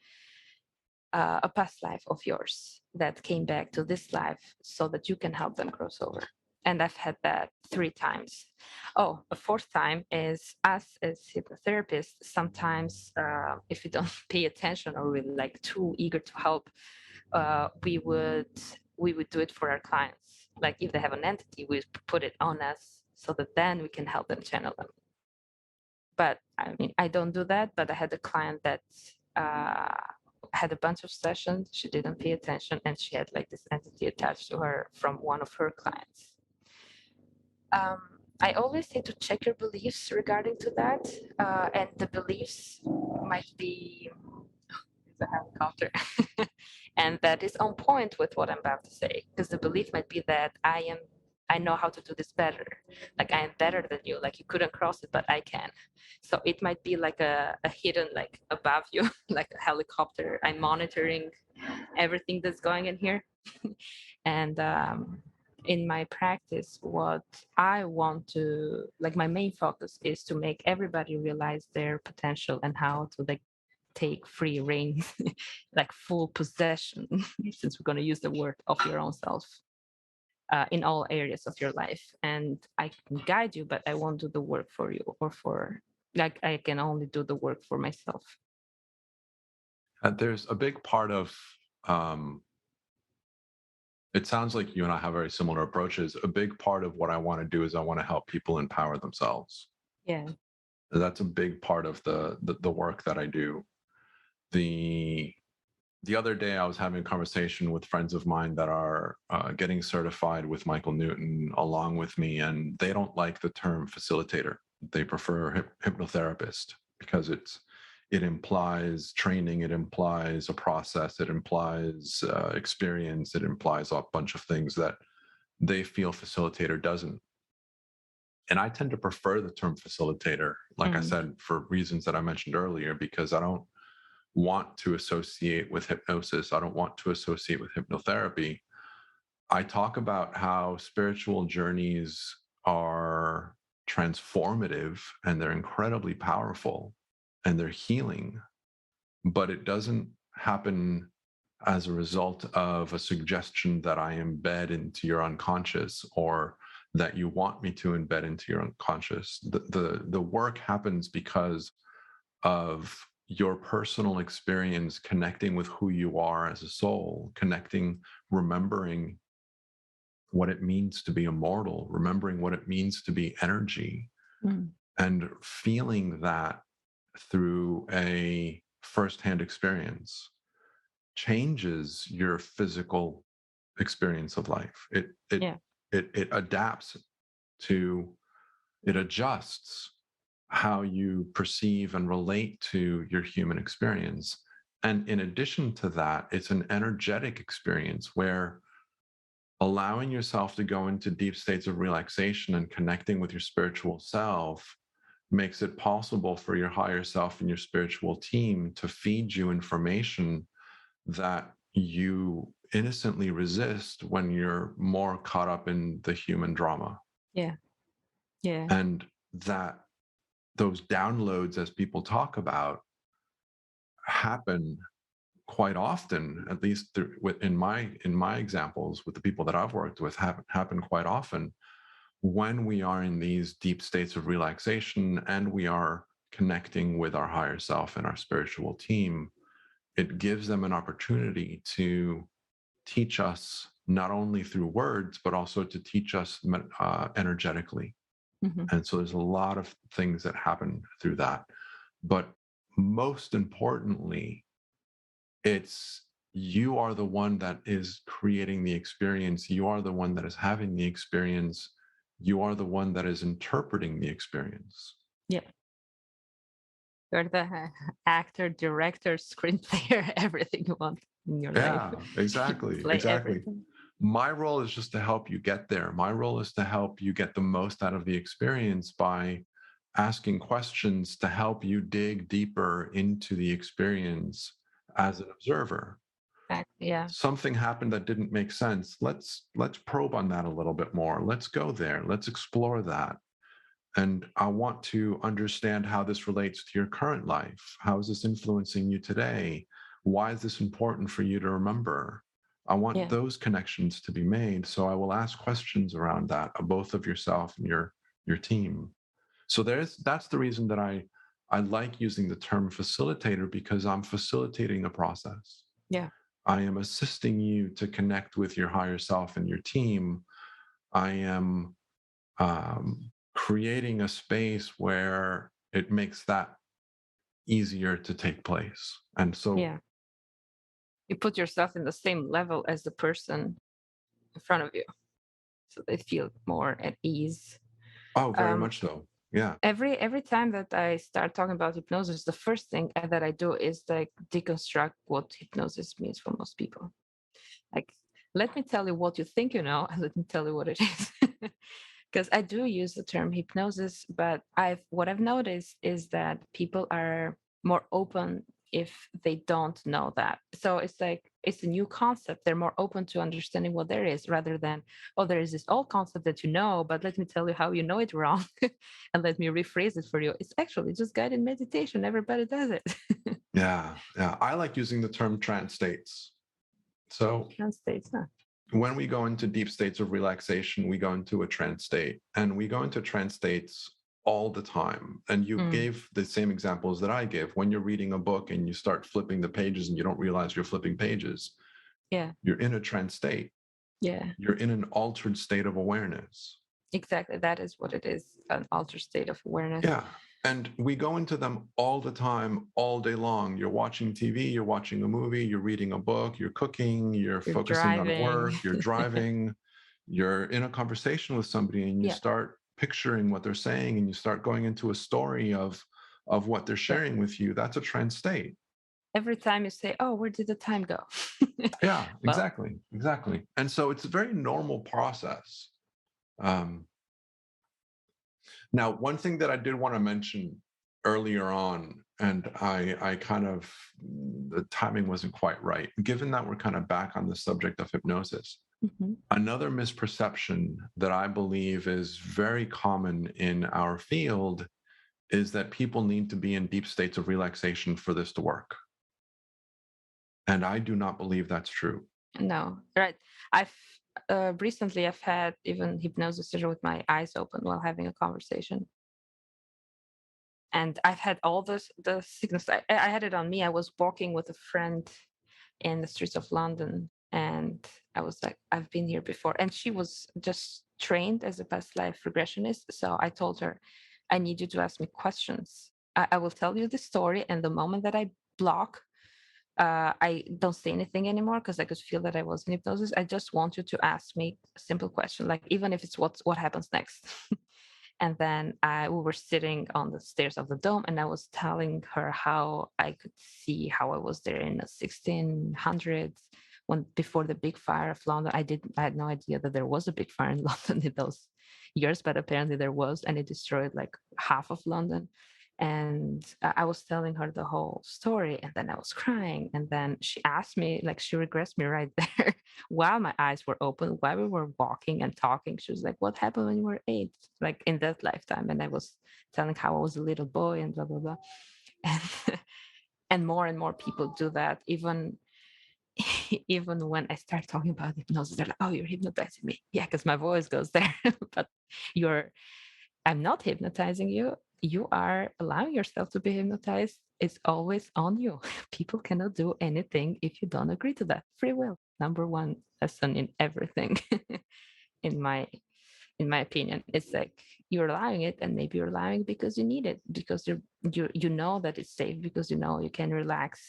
a past life of yours that came back to this life so that you can help them cross over. And I've had that 3 times. Oh, a fourth time is us as hypnotherapists. Sometimes, if we don't pay attention or we're like too eager to help, we would do it for our clients. Like if they have an entity, we put it on us so that then we can help them channel them. But I mean, I don't do that. But I had a client that uh, had a bunch of sessions. She didn't pay attention, and she had like this entity attached to her from one of her clients. Um, I always say to check your beliefs regarding to that, and the beliefs might be the helicopter, and that is on point with what I'm about to say, because the belief might be that I am I know how to do this better. Like I am better than you. Like you couldn't cross it, but I can. So it might be like a hidden, like above you, like a helicopter. I'm monitoring everything that's going in here. And in my practice, what I want to, like my main focus is to make everybody realize their potential and how to like take free reign, like full possession, since we're going to use the word, of your own self in all areas of your life. And I can guide you, but I won't do the work for you, or for, like, I can only do the work for myself. There's a big part of, it sounds like you and I have very similar approaches. A big part of what I want to do is I want to help people empower themselves. Yeah. That's a big part of the work that I do. The other day I was having a conversation with friends of mine that are getting certified with Michael Newton along with me, and they don't like the term facilitator. They prefer hypnotherapist because it implies training, it implies a process, it implies experience, it implies a bunch of things that they feel facilitator doesn't. And I tend to prefer the term facilitator, like I said, for reasons that I mentioned earlier, because I don't want to associate with hypnosis. I don't want to associate with hypnotherapy. I talk about how spiritual journeys are transformative and they're incredibly powerful and they're healing, but it doesn't happen as a result of a suggestion that I embed into your unconscious or that you want me to embed into your unconscious. The work happens because of your personal experience connecting with who you are as a soul, connecting, remembering what it means to be immortal, remembering what it means to be energy, and feeling that through a firsthand experience changes your physical experience of life. It adapts to, it adjusts how you perceive and relate to your human experience. And in addition to that, it's an energetic experience where allowing yourself to go into deep states of relaxation and connecting with your spiritual self makes it possible for your higher self and your spiritual team to feed you information that you innocently resist when you're more caught up in the human drama. Yeah. Yeah. And that those downloads, as people talk about, happen quite often, at least in my examples with the people that I've worked with, happen quite often when we are in these deep states of relaxation and we are connecting with our higher self and our spiritual team. It gives them an opportunity to teach us not only through words, but also to teach us energetically. And so there's a lot of things that happen through that. But most importantly, it's you are the one that is creating the experience. You are the one that is having the experience. You are the one that is interpreting the experience. Yeah. You're the actor, director, screenplayer, everything you want in your life. Yeah, exactly. Exactly. Everything. My role is just to help you get there. My role is to help you get the most out of the experience by asking questions to help you dig deeper into the experience as an observer. Yeah. Something happened that didn't make sense. Let's probe on that a little bit more. Let's go there. Let's explore that. And I want to understand how this relates to your current life. How is this influencing you today? Why is this important for you to remember? I want those connections to be made. So I will ask questions around that, both of yourself and your team. So that's the reason that I like using the term facilitator, because I'm facilitating the process. Yeah. I am assisting you to connect with your higher self and your team. I am creating a space where it makes that easier to take place. And so, you put yourself in the same level as the person in front of you, so they feel more at ease. Oh, very much so. Yeah. Every time that I start talking about hypnosis, the first thing that I do is like deconstruct what hypnosis means for most people. Like let me tell you what you think you know, and let me tell you what it is. Because I do use the term hypnosis, but what I've noticed is that people are more open if they don't know that. So it's like it's a new concept. They're more open to understanding what there is rather than, oh, there is this old concept that you know, but let me tell you how you know it wrong and let me rephrase it for you. It's actually just guided meditation. Everybody does it. Yeah, yeah. I like using the term trance states. So Trans states, huh? when we go into deep states of relaxation, we go into a trance state, and we go into trance states all the time. And you gave the same examples that I give. When you're reading a book and you start flipping the pages and you don't realize you're flipping pages, Yeah. you're in a trance state. Yeah. You're in an altered state of awareness. Exactly. That is what it is, an altered state of awareness. Yeah. And we go into them all the time, all day long. You're watching TV, you're watching a movie, you're reading a book, you're cooking, you're focusing on work, you're driving, you're in a conversation with somebody, and you start picturing what they're saying, and you start going into a story of what they're sharing with you. That's a trance state. Every time you say, oh, where did the time go? Yeah, exactly. And so it's a very normal process. Now, one thing that I did want to mention earlier on, and I kind of, the timing wasn't quite right, given that we're kind of back on the subject of hypnosis. Another misperception that I believe is very common in our field is that people need to be in deep states of relaxation for this to work. And I do not believe that's true. No, right. I've recently I've had even hypnosis with my eyes open while having a conversation, and I've had all the sickness. I had it on me. I was walking with a friend in the streets of London, and I was like, I've been here before, and she was just trained as a past life regressionist. So I told her, I need you to ask me questions. I will tell you the story, and the moment that I block, I don't say anything anymore because I could feel that I was in hypnosis. I just want you to ask me a simple question, like even if it's what happens next. And then we were sitting on the stairs of the dome, and I was telling her how I could see how I was there in the 1600s, when before the big fire of London. I had no idea that there was a big fire in London in those years, but apparently there was, and it destroyed like half of London. And I was telling her the whole story, and then I was crying, and then she asked me, like she regressed me right there while my eyes were open, while we were walking and talking. She was like, what happened when you were 8, like in that lifetime? And I was telling how I was a little boy and blah blah blah. And and more people do that. Even even when I start talking about hypnosis, they're like, oh, you're hypnotizing me. Yeah, because my voice goes there. But I'm not hypnotizing you. You are allowing yourself to be hypnotized. It's always on you. People cannot do anything if you don't agree to that. Free will, number one lesson in everything. in my opinion, it's like you're allowing it, and maybe you're allowing it because you need it, because you know that it's safe, because you know you can relax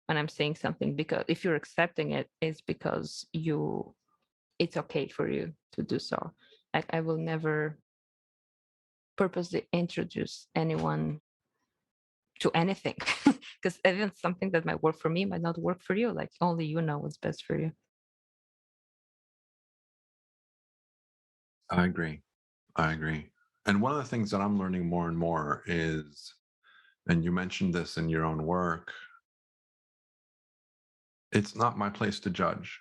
when I'm saying something. Because if you're accepting it, it's because it's okay for you to do so. Like I will never purposely introduce anyone to anything because even something that might work for me might not work for you. Like only you know what's best for you. I agree. And one of the things that I'm learning more and more is, and you mentioned this in your own work, it's not my place to judge.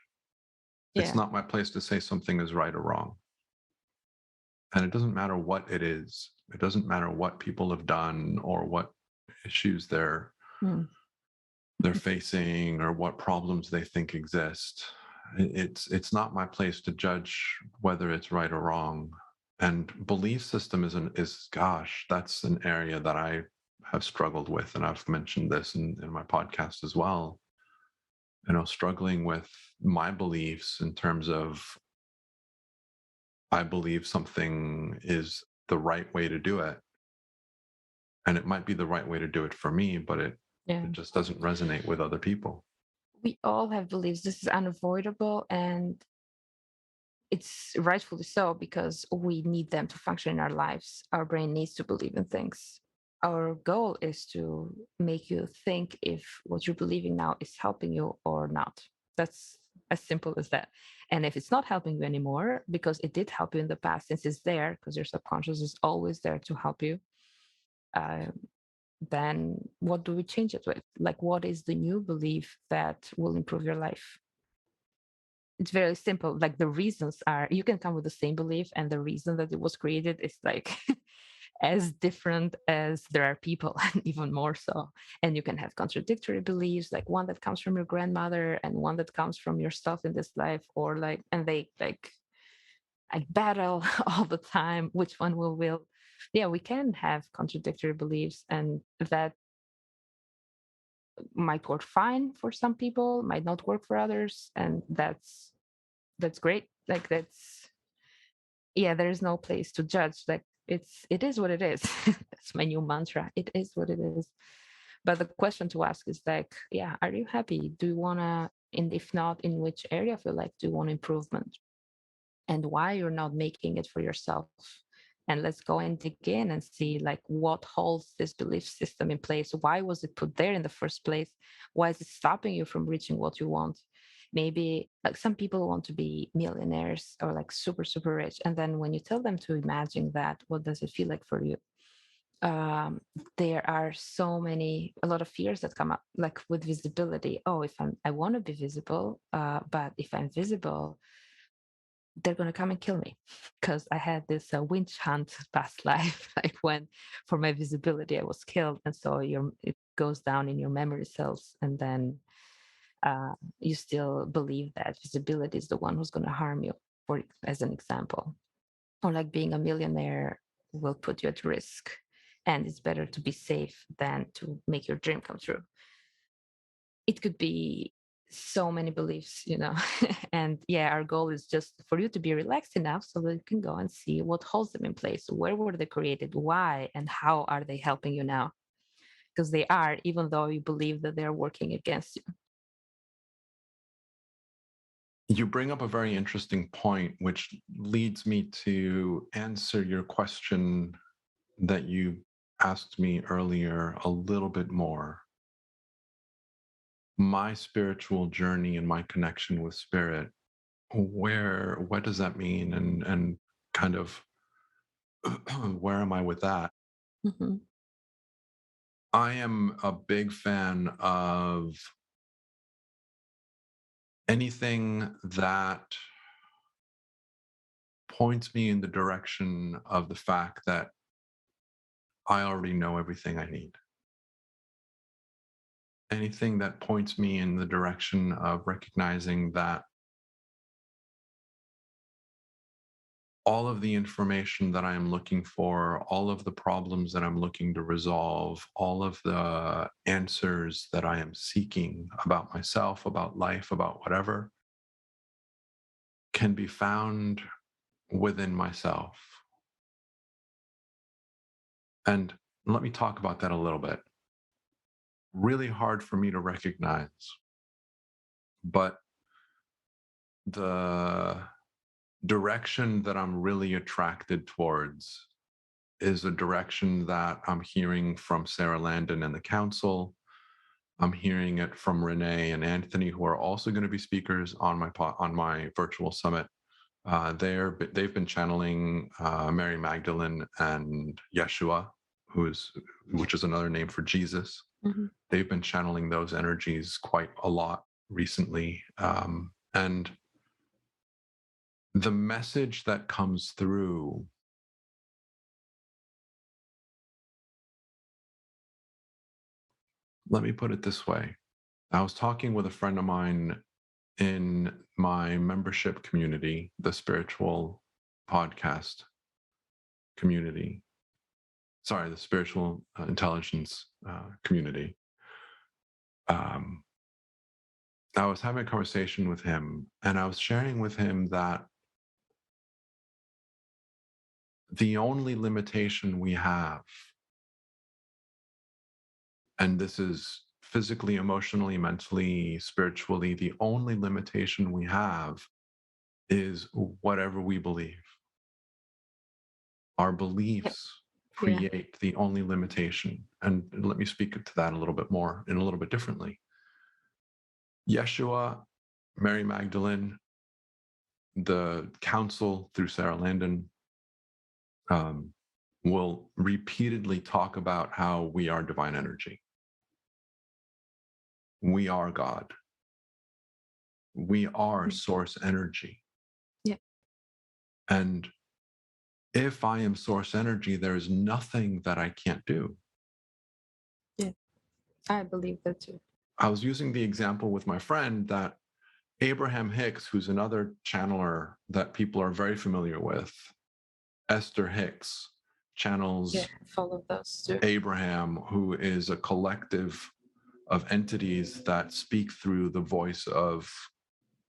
It's not my place to say something is right or wrong. And it doesn't matter what it is. It doesn't matter what people have done or what issues they're facing or what problems they think exist. It's not my place to judge whether it's right or wrong. And belief system is gosh, that's an area that I have struggled with, and I've mentioned this in my podcast as well. Struggling with my beliefs in terms of, I believe something is the right way to do it, and it might be the right way to do it for me, but it just doesn't resonate with other people. We all have beliefs. This is unavoidable, and it's rightfully so, because we need them to function in our lives. Our brain needs to believe in things. Our goal is to make you think if what you're believing now is helping you or not. That's as simple as that. And if it's not helping you anymore, because it did help you in the past, since it's there, because your subconscious is always there to help you, uh, then what do we change it with? Like, what is the new belief that will improve your life? It's very simple. Like, the reasons are, you can come with the same belief, and the reason that it was created is like as different as there are people, and even more so. And you can have contradictory beliefs, like one that comes from your grandmother and one that comes from yourself in this life, or like, and they like battle all the time, which one will. Yeah, we can have contradictory beliefs, and that might work fine for some people, might not work for others, and that's great. Like, that's, yeah, there is no place to judge. Like, it is what it is. That's my new mantra. It is what it is. But the question to ask is like, yeah, are you happy? Do you wanna, and if not, in which area of your life do you want improvement? And why you're not making it for yourself? And let's go and dig in and see like what holds this belief system in place. Why was it put there in the first place? Why is it stopping you from reaching what you want? Maybe like some people want to be millionaires or like super super rich, and then when you tell them to imagine that, what does it feel like for you? um, there are a lot of fears that come up, like with visibility. Oh, if I want to be visible, but if I'm visible, they're going to come and kill me, because I had this witch hunt past life, like when for my visibility I was killed, and so it goes down in your memory cells, and then you still believe that visibility is the one who's going to harm you, for as an example. Or like being a millionaire will put you at risk, and it's better to be safe than to make your dream come true. It could be so many beliefs, and yeah, our goal is just for you to be relaxed enough so that you can go and see what holds them in place. Where were they created? Why? And how are they helping you now? Because they are, even though you believe that they're working against you. You bring up a very interesting point, which leads me to answer your question that you asked me earlier a little bit more. My spiritual journey and my connection with spirit, what does that mean? And kind of where am I with that? Mm-hmm. I am a big fan of anything that points me in the direction of the fact that I already know everything I need. Anything that points me in the direction of recognizing that all of the information that I am looking for, all of the problems that I'm looking to resolve, all of the answers that I am seeking about myself, about life, about whatever, can be found within myself. And let me talk about that a little bit. Really hard for me to recognize, but the direction that I'm really attracted towards is a direction that I'm hearing from Sarah Landon and the council. I'm hearing it from Renee and Anthony, who are also going to be speakers on my virtual summit. They've been channeling Mary Magdalene and Yeshua, which is another name for Jesus. Mm-hmm. They've been channeling those energies quite a lot recently, and the message that comes through, let me put it this way. I was talking with a friend of mine in my membership community, the spiritual podcast community. Sorry, the spiritual intelligence community. I was having a conversation with him, and I was sharing with him that the only limitation we have, and this is physically, emotionally, mentally, spiritually, the only limitation we have is whatever we believe. Our Yep. beliefs Yeah. create the only limitation. And let me speak to that a little bit more and a little bit differently. Yeshua Mary Magdalene, the council through Sarah Landon, will repeatedly talk about how we are divine energy. We are God. We are source energy. Yeah. And if I am source energy, there is nothing that I can't do. Yeah, I believe that too. I was using the example with my friend that Abraham Hicks, who's another channeler that people are very familiar with, Esther Hicks channels follow those too. Abraham, who is a collective of entities that speak through the voice of,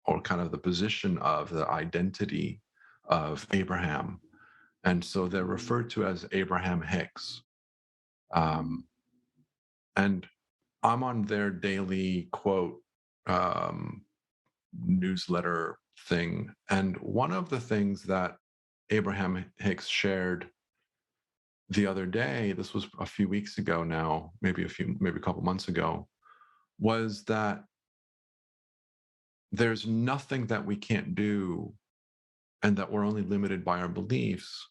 or kind of the position of, the identity of Abraham. And so they're referred to as Abraham Hicks. And I'm on their daily quote newsletter thing. And one of the things that Abraham Hicks shared the other day, this was a few weeks ago now, maybe a couple months ago, was that there's nothing that we can't do and that we're only limited by our beliefs.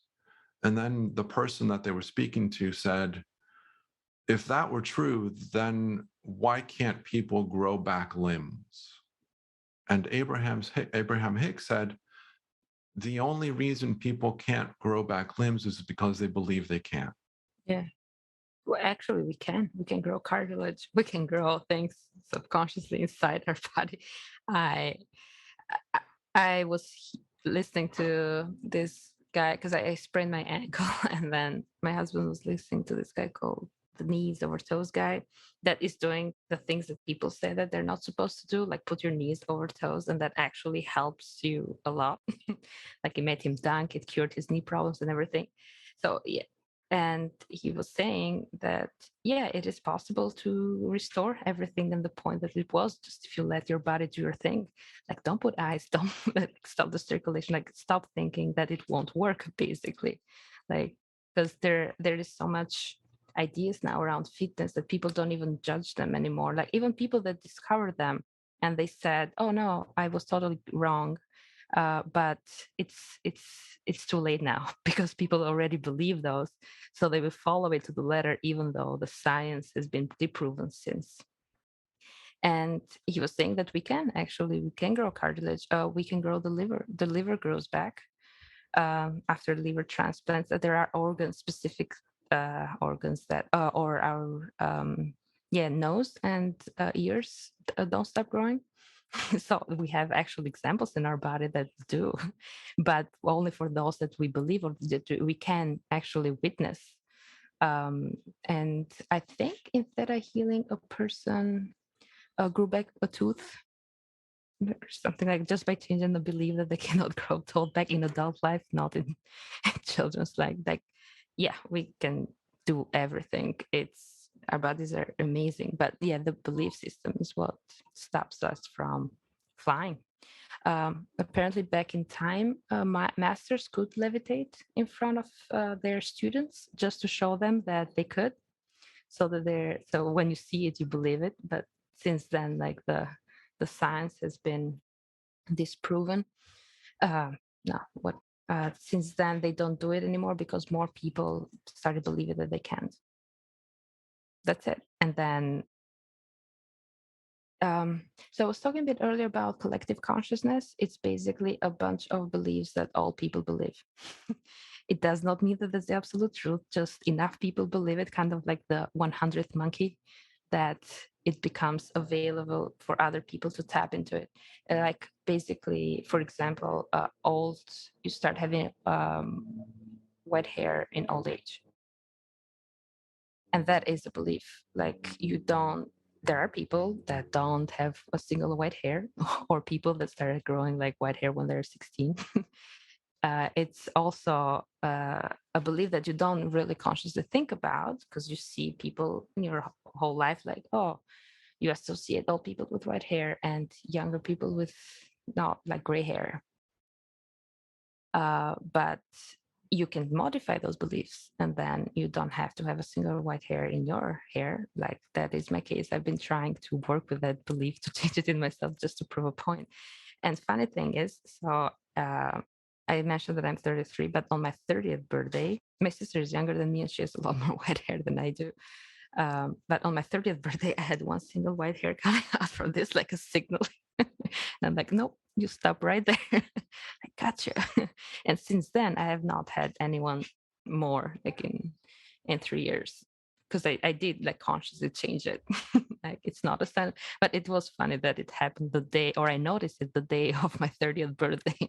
And then the person that they were speaking to said, if that were true, then why can't people grow back limbs? And Abraham Hicks said, the only reason people can't grow back limbs is because they believe they can't. Yeah. Well, actually, we can. We can grow cartilage. We can grow things subconsciously inside our body. I I, I was listening to this guy because I sprained my ankle, and then my husband was listening to this guy called the knees over toes guy that is doing the things that people say that they're not supposed to do, like put your knees over toes, and that actually helps you a lot. Like it made him dunk, it cured his knee problems and everything. So yeah, and he was saying that yeah, it is possible to restore everything in the point that it was, just if you let your body do your thing. Like don't put ice, don't like, stop the circulation, like stop thinking that it won't work, basically. Like because there is so much ideas now around fitness that people don't even judge them anymore, like even people that discover them and they said, oh no, I was totally wrong, but it's too late now because people already believe those, so they will follow it to the letter even though the science has been disproven since. And he was saying that we can grow cartilage, we can grow the liver grows back after liver transplants, that there are organ specific organs that or our nose and ears don't stop growing. So we have actual examples in our body that do, but only for those that we believe or that we can actually witness. And I think instead of healing a person grew back a tooth or something, like just by changing the belief that they cannot grow tall back in adult life, not in children's life. Like, yeah, we can do everything. It's our bodies are amazing, but yeah, the belief system is what stops us from flying. Apparently, back in time, masters could levitate in front of their students just to show them that they could, so that so when you see it, you believe it. But since then, like the science has been disproven. No, what since then they don't do it anymore because more people started believing that they can't. That's it. And then so I was talking a bit earlier about collective consciousness. It's basically a bunch of beliefs that all people believe. It does not mean that that's the absolute truth, just enough people believe it, kind of like the 100th monkey, that it becomes available for other people to tap into it. Like basically, for example, you start having white hair in old age. And that is a belief. Like there are people that don't have a single white hair, or people that started growing like white hair when they're 16. It's also a belief that you don't really consciously think about because you see people in your whole life, like, oh, you associate old people with white hair and younger people with not like gray hair. But you can modify those beliefs, and then you don't have to have a single white hair in your hair. Like that is my case. I've been trying to work with that belief to change it in myself just to prove a point. And funny thing is, so I mentioned that I'm 33, but on my 30th birthday, my sister is younger than me and she has a lot more white hair than I do. But on my 30th birthday, I had one single white hair coming out from this, like a signal. And I'm like, nope, you stop right there. I got you. And since then, I have not had anyone more like in 3 years. Because I did like consciously change it. Like it's not a sign, but it was funny that it happened the day, or I noticed it the day of my 30th birthday.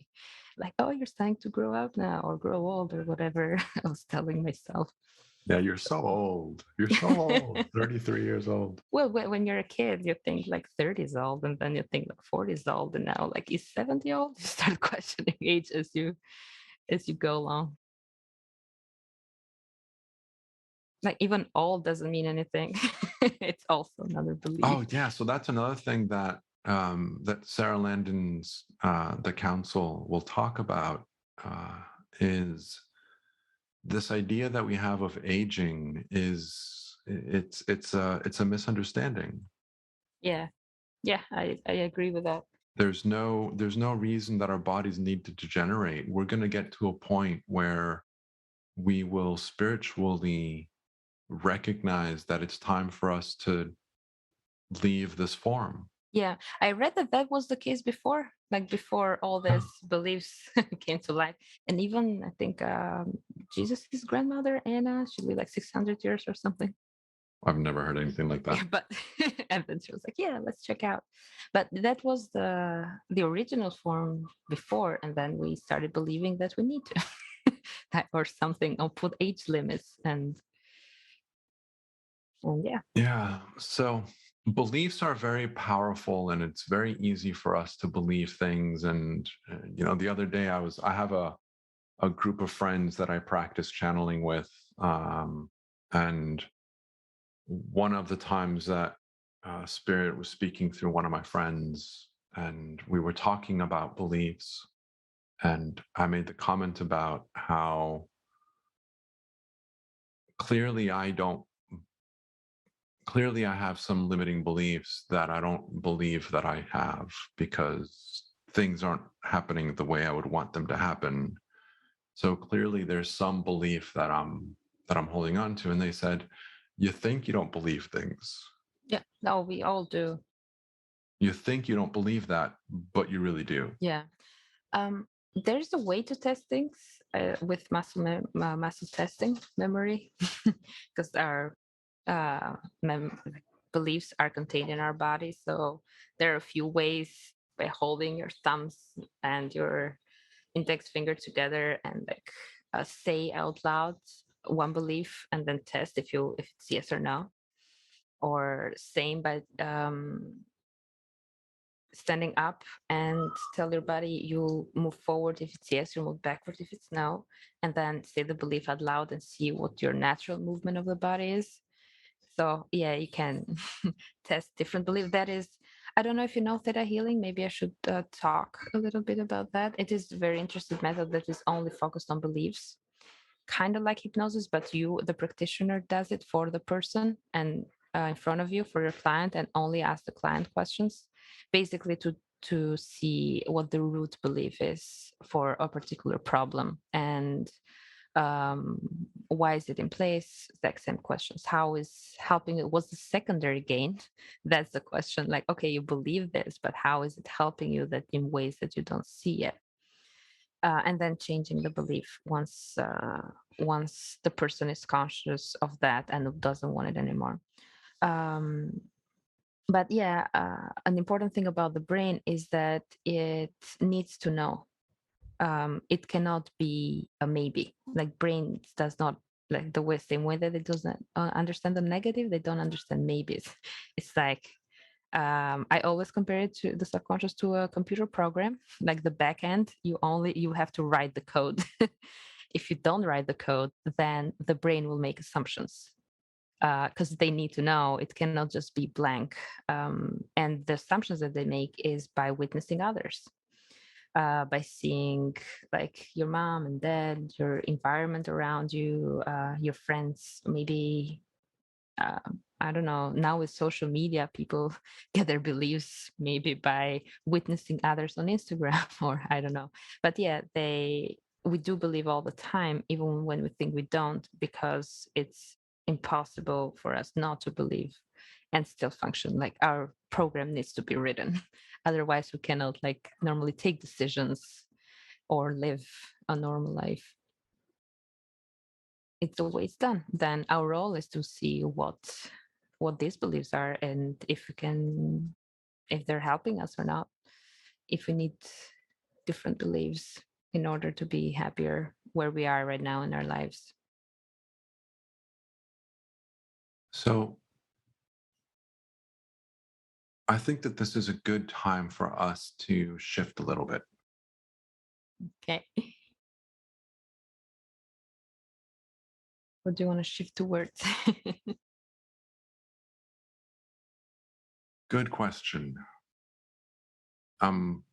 Like, oh, you're starting to grow up now or grow old or whatever I was telling myself. Yeah, you're so old. You're so old. 33 years old. Well, when you're a kid, you think like 30 is old, and then you think like 40 is old, and now like is 70 old? You start questioning age as you go along. Like even old doesn't mean anything. It's also another belief. Oh yeah, so that's another thing that that Sarah Landon's the council will talk about is this idea that we have of aging is it's a misunderstanding. Yeah, yeah, I agree with that. There's no reason that our bodies need to degenerate. We're going to get to a point where we will spiritually recognize that it's time for us to leave this form. Yeah, I read that that was the case before, like before all these beliefs came to light. And even I think Jesus' grandmother Anna, she lived like 600 years or something. I've never heard anything like that. Yeah, but and then she was like, "Yeah, let's check out." But that was the original form before, and then we started believing that we need to, or something, or put age limits, and yeah, Yeah. So beliefs are very powerful and it's very easy for us to believe things. And, the other day I have a group of friends that I practice channeling with. And one of the times that Spirit was speaking through one of my friends, and we were talking about beliefs. And I made the comment about how clearly I have some limiting beliefs that I don't believe that I have because things aren't happening the way I would want them to happen. So clearly there's some belief that I'm holding on to. And they said, you think you don't believe things. yeah. No, we all do. You think you don't believe that, but you really do. Yeah. There's a way to test things with muscle testing memory, because our like, beliefs are contained in our body. So there are a few ways by holding your thumbs and your index finger together and like say out loud one belief and then test if it's yes or no. Or same by standing up and tell your body you move forward if it's yes, you move backward if it's no, and then say the belief out loud and see what your natural movement of the body is. So yeah, you can test different beliefs. That is, I don't know if you know theta healing. Maybe I should talk a little bit about that. It is a very interesting method that is only focused on beliefs, kind of like hypnosis, but you, the practitioner, does it for the person and in front of you for your client, and only ask the client questions, basically to see what the root belief is for a particular problem and um, why is it in place, the same questions, how is helping it, what's the secondary gain, that's the question, like okay, you believe this, but how is it helping you that in ways that you don't see yet. And then changing the belief once the person is conscious of that and doesn't want it anymore. um, but yeah, an important thing about the brain is that it needs to know. It cannot be a maybe. Like brain does not, like the way, same way that it doesn't understand the negative, they don't understand maybes. It's like I always compare it to the subconscious to a computer program. Like the back end, you have to write the code. If you don't write the code, then the brain will make assumptions because they need to know. It cannot just be blank. And the assumptions that they make is by witnessing others. by seeing like your mom and dad, your environment around you, your friends, maybe I don't know, now with social media, people get their beliefs maybe by witnessing others on Instagram or I don't know. But yeah, we do believe all the time, even when we think we don't, because it's impossible for us not to believe and still function. Like our program needs to be written. Otherwise we cannot like normally take decisions or live a normal life. It's always done. Then our role is to see what these beliefs are and if we can, if they're helping us or not, if we need different beliefs in order to be happier where we are right now in our lives. So I think that this is a good time for us to shift a little bit. Okay. What do you want to shift towards? Good question. I'm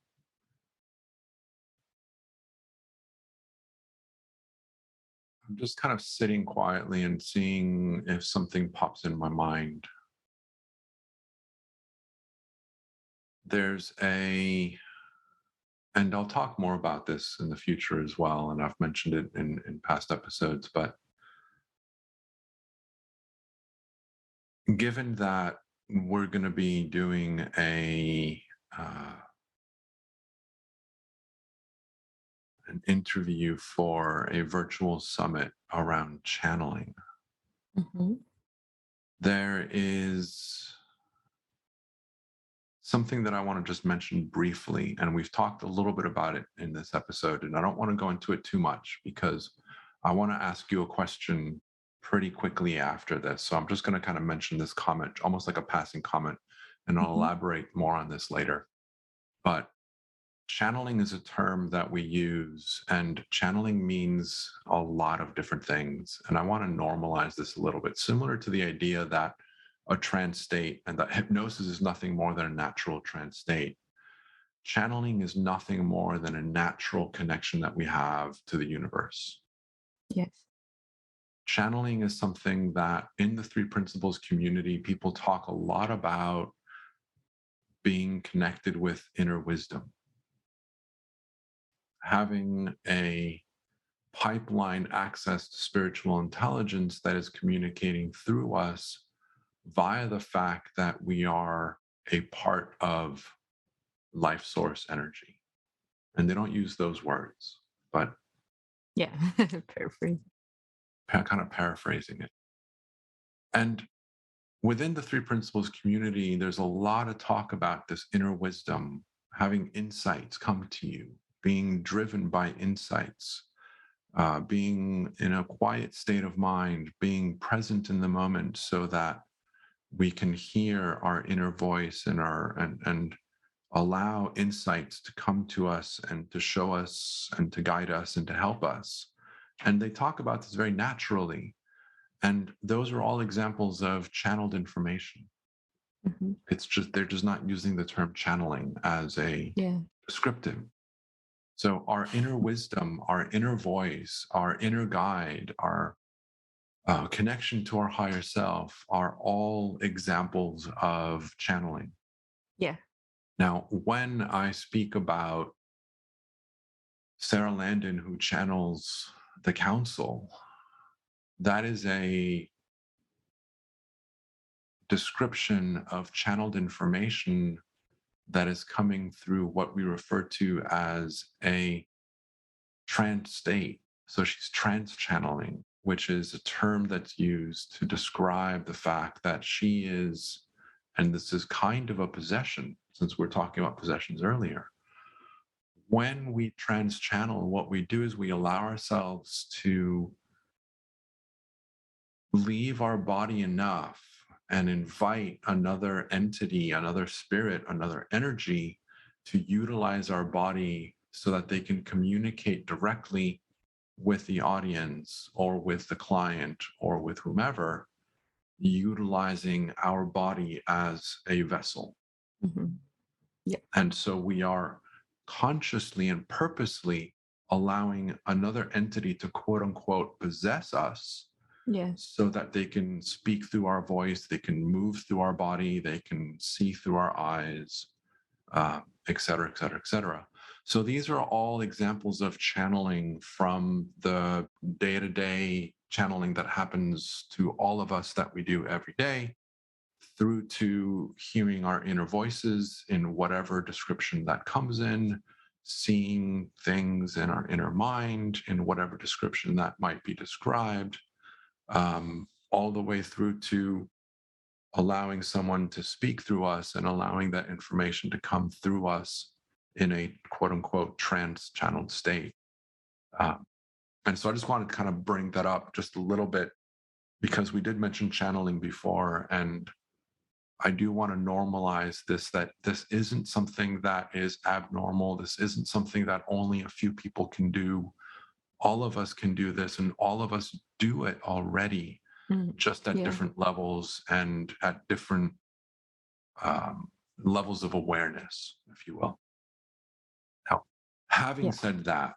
just kind of sitting quietly and seeing if something pops in my mind. There's and I'll talk more about this in the future as well, and I've mentioned it in past episodes, but given that we're going to be doing an interview for a virtual summit around channeling, Mm-hmm. there is something that I want to just mention briefly, and we've talked a little bit about it in this episode, and I don't want to go into it too much because I want to ask you a question pretty quickly after this. So I'm just going to kind of mention this comment, almost like a passing comment, and I'll Mm-hmm. elaborate more on this later. But channeling is a term that we use, and channeling means a lot of different things. And I want to normalize this a little bit, similar to the idea that a trance state and that hypnosis is nothing more than a natural trance state. Channeling is nothing more than a natural connection that we have to the universe. Yes. Channeling is something that in the Three Principles community, people talk a lot about being connected with inner wisdom, having a pipeline access to spiritual intelligence that is communicating through us via the fact that we are a part of life source energy. And they don't use those words, but Yeah. Paraphrase. kind of paraphrasing it. And within the Three Principles community, there's a lot of talk about this inner wisdom, having insights come to you, being driven by insights, being in a quiet state of mind, being present in the moment so that we can hear our inner voice and and allow insights to come to us and to show us and to guide us and to help us. And they talk about this very naturally. And those are all examples of channeled information. Mm-hmm. It's just they're just not using the term channeling as a Yeah. descriptive. So our inner wisdom, our inner voice, our inner guide, our connection to our higher self are all examples of channeling. Yeah. Now, when I speak about Sarah Landon, who channels the council, that is a description of channeled information that is coming through what we refer to as a trance state. So she's trance channeling, which is a term that's used to describe the fact that she is, and this is kind of a possession, since we're talking about possessions earlier. When we trance channel, what we do is we allow ourselves to leave our body enough and invite another entity, another spirit, another energy to utilize our body so that they can communicate directly with the audience or with the client or with whomever, utilizing our body as a vessel. Mm-hmm. Yeah. And so we are consciously and purposely allowing another entity to quote unquote possess us Yes. so that they can speak through our voice, they can move through our body, they can see through our eyes, et cetera, et cetera, et cetera. So these are all examples of channeling from the day-to-day channeling that happens to all of us that we do every day, through to hearing our inner voices in whatever description that comes in, seeing things in our inner mind in whatever description that might be described, all the way through to allowing someone to speak through us and allowing that information to come through us in a quote unquote trance channeled state. Um, and so I just wanted to kind of bring that up just a little bit because we did mention channeling before. And I do want to normalize this, that this isn't something that is abnormal. This isn't something that only a few people can do. All of us can do this, and all of us do it already, just at Yeah. different levels and at different levels of awareness, if you will. Now, having Yeah. said that,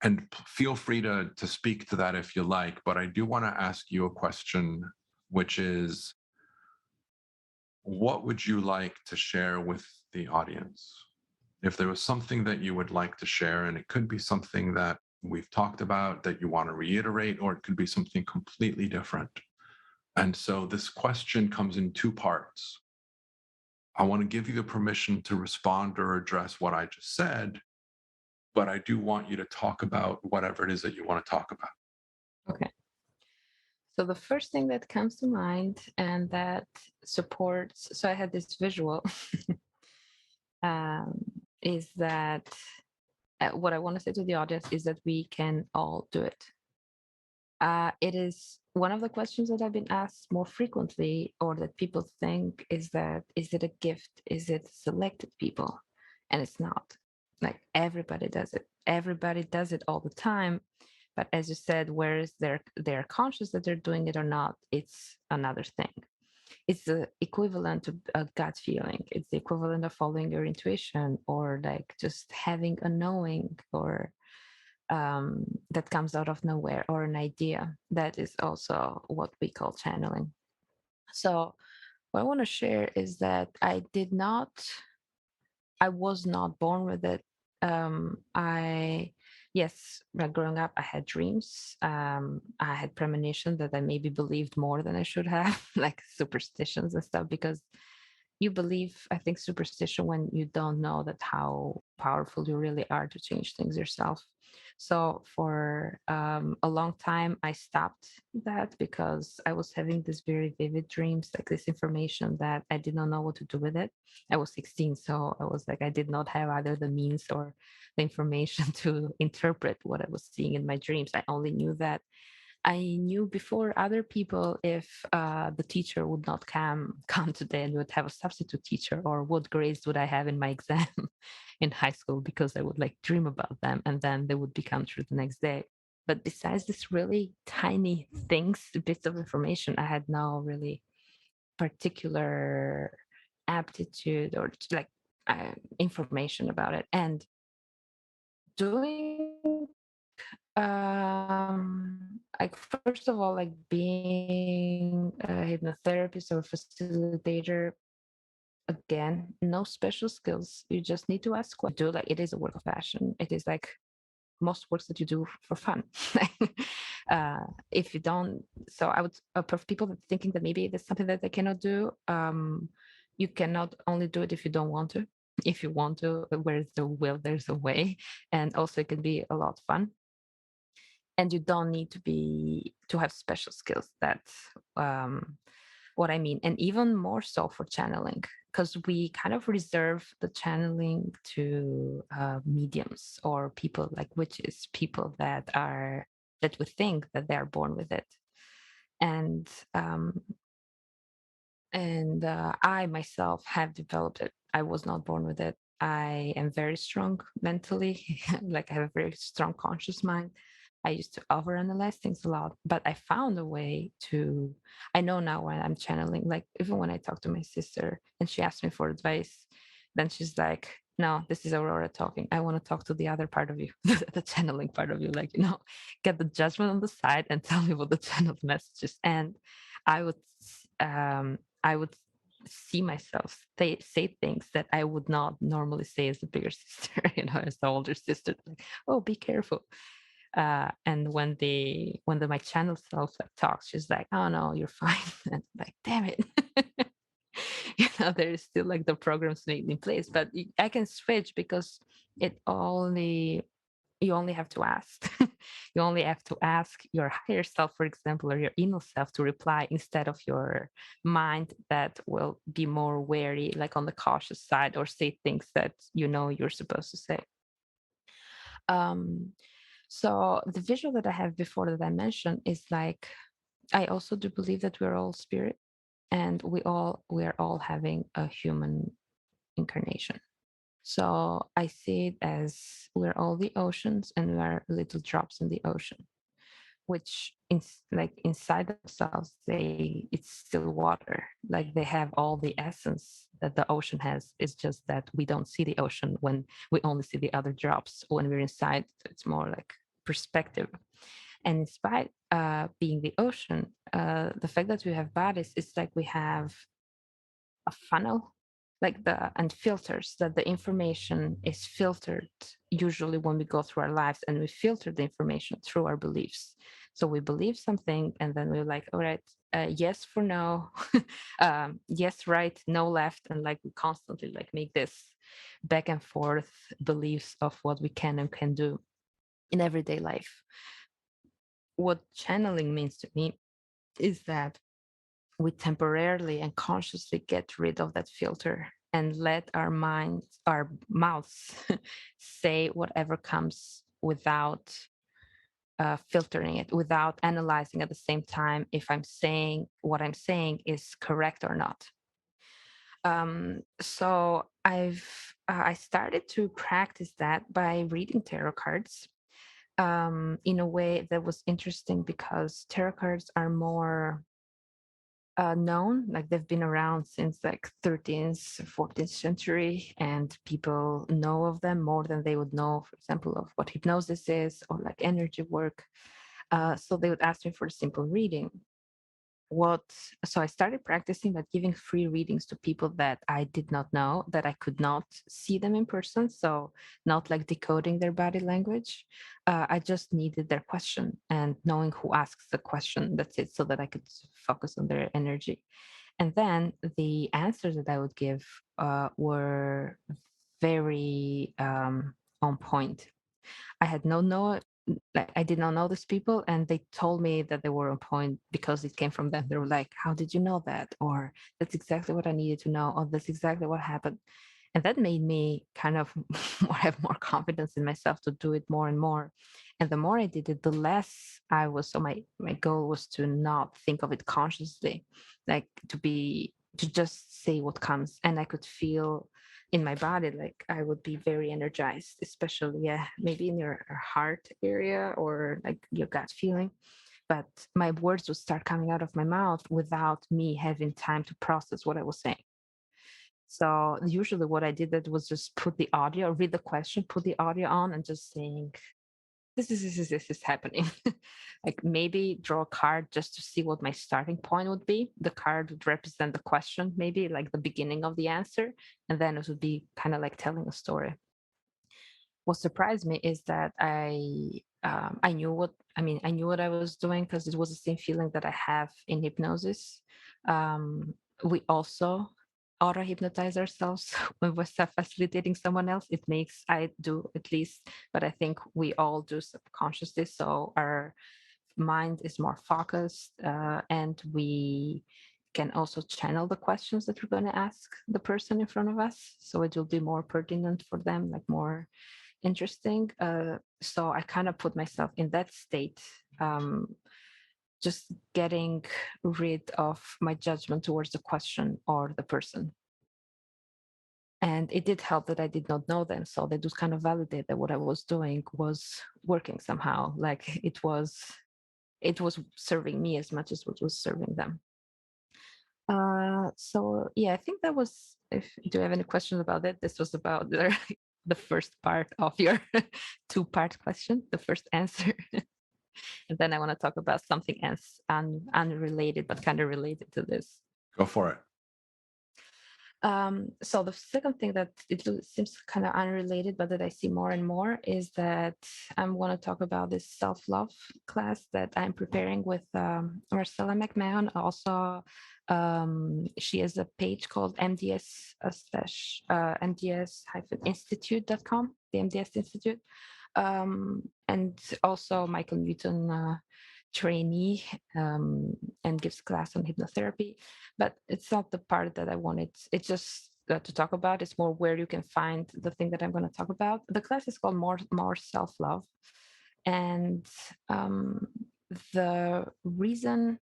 and feel free to speak to that if you like, but I do want to ask you a question, which is, what would you like to share with the audience? If there was something that you would like to share, and it could be something that we've talked about that you want to reiterate, or it could be something completely different. And so this question comes in two parts. I want to give you the permission to respond or address what I just said, but I do want you to talk about whatever it is that you want to talk about. Okay. So the first thing that comes to mind and that supports, so I had this visual, um, is that what I want to say to the audience is that we can all do it. It is one of the questions that I've been asked more frequently, or that people think, is that, is it a gift? Is it selected people? And it's not. Like, everybody does it. Everybody does it all the time. But as you said, where they're conscious that they're doing it or not, it's another thing. It's the equivalent to a gut feeling. It's the equivalent of following your intuition, or like just having a knowing, or that comes out of nowhere, or an idea. That is also what we call channeling. So what I want to share is that I was not born with it. Yes, growing up, I had dreams. I had premonition that I maybe believed more than I should have, like superstitions and stuff, because you believe, I think, superstition when you don't know that how powerful you really are to change things yourself. So for a long time, I stopped that because I was having these very vivid dreams, like this information that I did not know what to do with it. I was 16, so I was like, I did not have either the means or the information to interpret what I was seeing in my dreams. I only knew that I knew before other people if the teacher would not come today, and would have a substitute teacher, or what grades would I have in my exam in high school, because I would like dream about them, and then they would become true the next day. But besides this really tiny things, bits of information, I had no really particular aptitude or like information about it. And doing like, first of all, like being a hypnotherapist or facilitator, again, no special skills. You just need to ask what you do. Like, it is a work of passion. It is like most works that you do for fun. If you don't, so I would, for people that thinking that maybe there's something that they cannot do, you cannot only do it if you don't want to. If you want to, where's the will, there's a way. And also it can be a lot of fun. And you don't need to have special skills. That's what I mean. And even more so for channeling, because we kind of reserve the channeling to mediums, or people like witches, people that we think that they are born with it. And I myself have developed it. I was not born with it. I am very strong mentally, like I have a very strong conscious mind. I used to overanalyze things a lot, but I found a way to. I know now when I'm channeling, like even when I talk to my sister and she asks me for advice, then she's like, no, this is Aurora talking. I want to talk to the other part of you, the channeling part of you. Like, get the judgment on the side and tell me what the channeled message is. And I would, I would see myself say things that I would not normally say as the bigger sister, as the older sister. Like, oh, be careful. And when my channel self like talks, she's like, oh no, you're fine. And like, damn it. There's still like the programs made in place, but I can switch because it only you only have to ask. You only have to ask your higher self, for example, or your inner self to reply instead of your mind that will be more wary, like on the cautious side, or say things that you're supposed to say. um so the visual that I have before that I mentioned is like, I also do believe that we're all spirit, and we're all having a human incarnation. So I see it as we're all the oceans and we are little drops in the ocean, which like inside themselves, it's still water. Like they have all the essence that the ocean has. It's just that we don't see the ocean when we only see the other drops. When we're inside, it's more like perspective. And despite being the ocean, the fact that we have bodies is like we have a funnel, like and filters, that the information is filtered usually when we go through our lives, and we filter the information through our beliefs. So we believe something, and then we're like, all right, yes for no, yes right, no left, and like we constantly like make this back and forth beliefs of what we can and can do in everyday life. What channeling means to me is that we temporarily and consciously get rid of that filter and let our mouths say whatever comes without filtering it, without analyzing at the same time if I'm saying what I'm saying is correct or not. So I started to practice that by reading tarot cards in a way that was interesting, because tarot cards are more known, like they've been around since like 13th 14th century, and people know of them more than they would know, for example, of what hypnosis is or like energy work. So they would ask me for a simple reading. what so I started practicing by giving free readings to people that I did not know, that I could not see them in person, so not like decoding their body language. I just needed their question and knowing who asks the question, that's it, so that I could focus on their energy. And then the answers that I would give were very on point. I had no like I did not know these people, and they told me that they were on point because it came from them. They were like, "How did you know that?" Or "That's exactly what I needed to know," or "That's exactly what happened." And that made me kind of have more confidence in myself to do it more and more. And the more I did it, the less I was. So my goal was to not think of it consciously, like to just say what comes, and I could feel in my body, like I would be very energized, especially, yeah, maybe in your heart area or like your gut feeling. But my words would start coming out of my mouth without me having time to process what I was saying. So usually what I did that was just put the audio, read the question, put the audio on, and just saying, this is happening. Like maybe draw a card just to see what my starting point would be. The card would represent the question, maybe like the beginning of the answer, and then it would be kind of like telling a story. What surprised me is that I knew what I was doing, because it was the same feeling that I have in hypnosis. We also auto hypnotize ourselves when we're facilitating someone else. It makes, I do at least, but I think we all do subconsciously. So our mind is more focused, and we can also channel the questions that we're going to ask the person in front of us. So it will be more pertinent for them, like more interesting. So I kind of put myself in that state, just getting rid of my judgment towards the question or the person. And it did help that I did not know them. So they just kind of validate that what I was doing was working somehow. Like it was serving me as much as it was serving them. So yeah, I think that was. If do you have any questions about it? This was about the first part of your two-part question, the first answer, and then I want to talk about something else, unrelated but kind of related to this. Go for it. So the second thing that seems kind of unrelated, but that I see more and more is that I'm going to talk about this self-love class that I'm preparing with Marcella McMahon. Also, she has a page called MDS MDS-institute.com, the MDS Institute, and also Michael Newton. Trainee and gives class on hypnotherapy, but it's not the part that I wanted. It's just to talk about. It's more where you can find the thing that I'm going to talk about. The class is called More Self Love, and the reason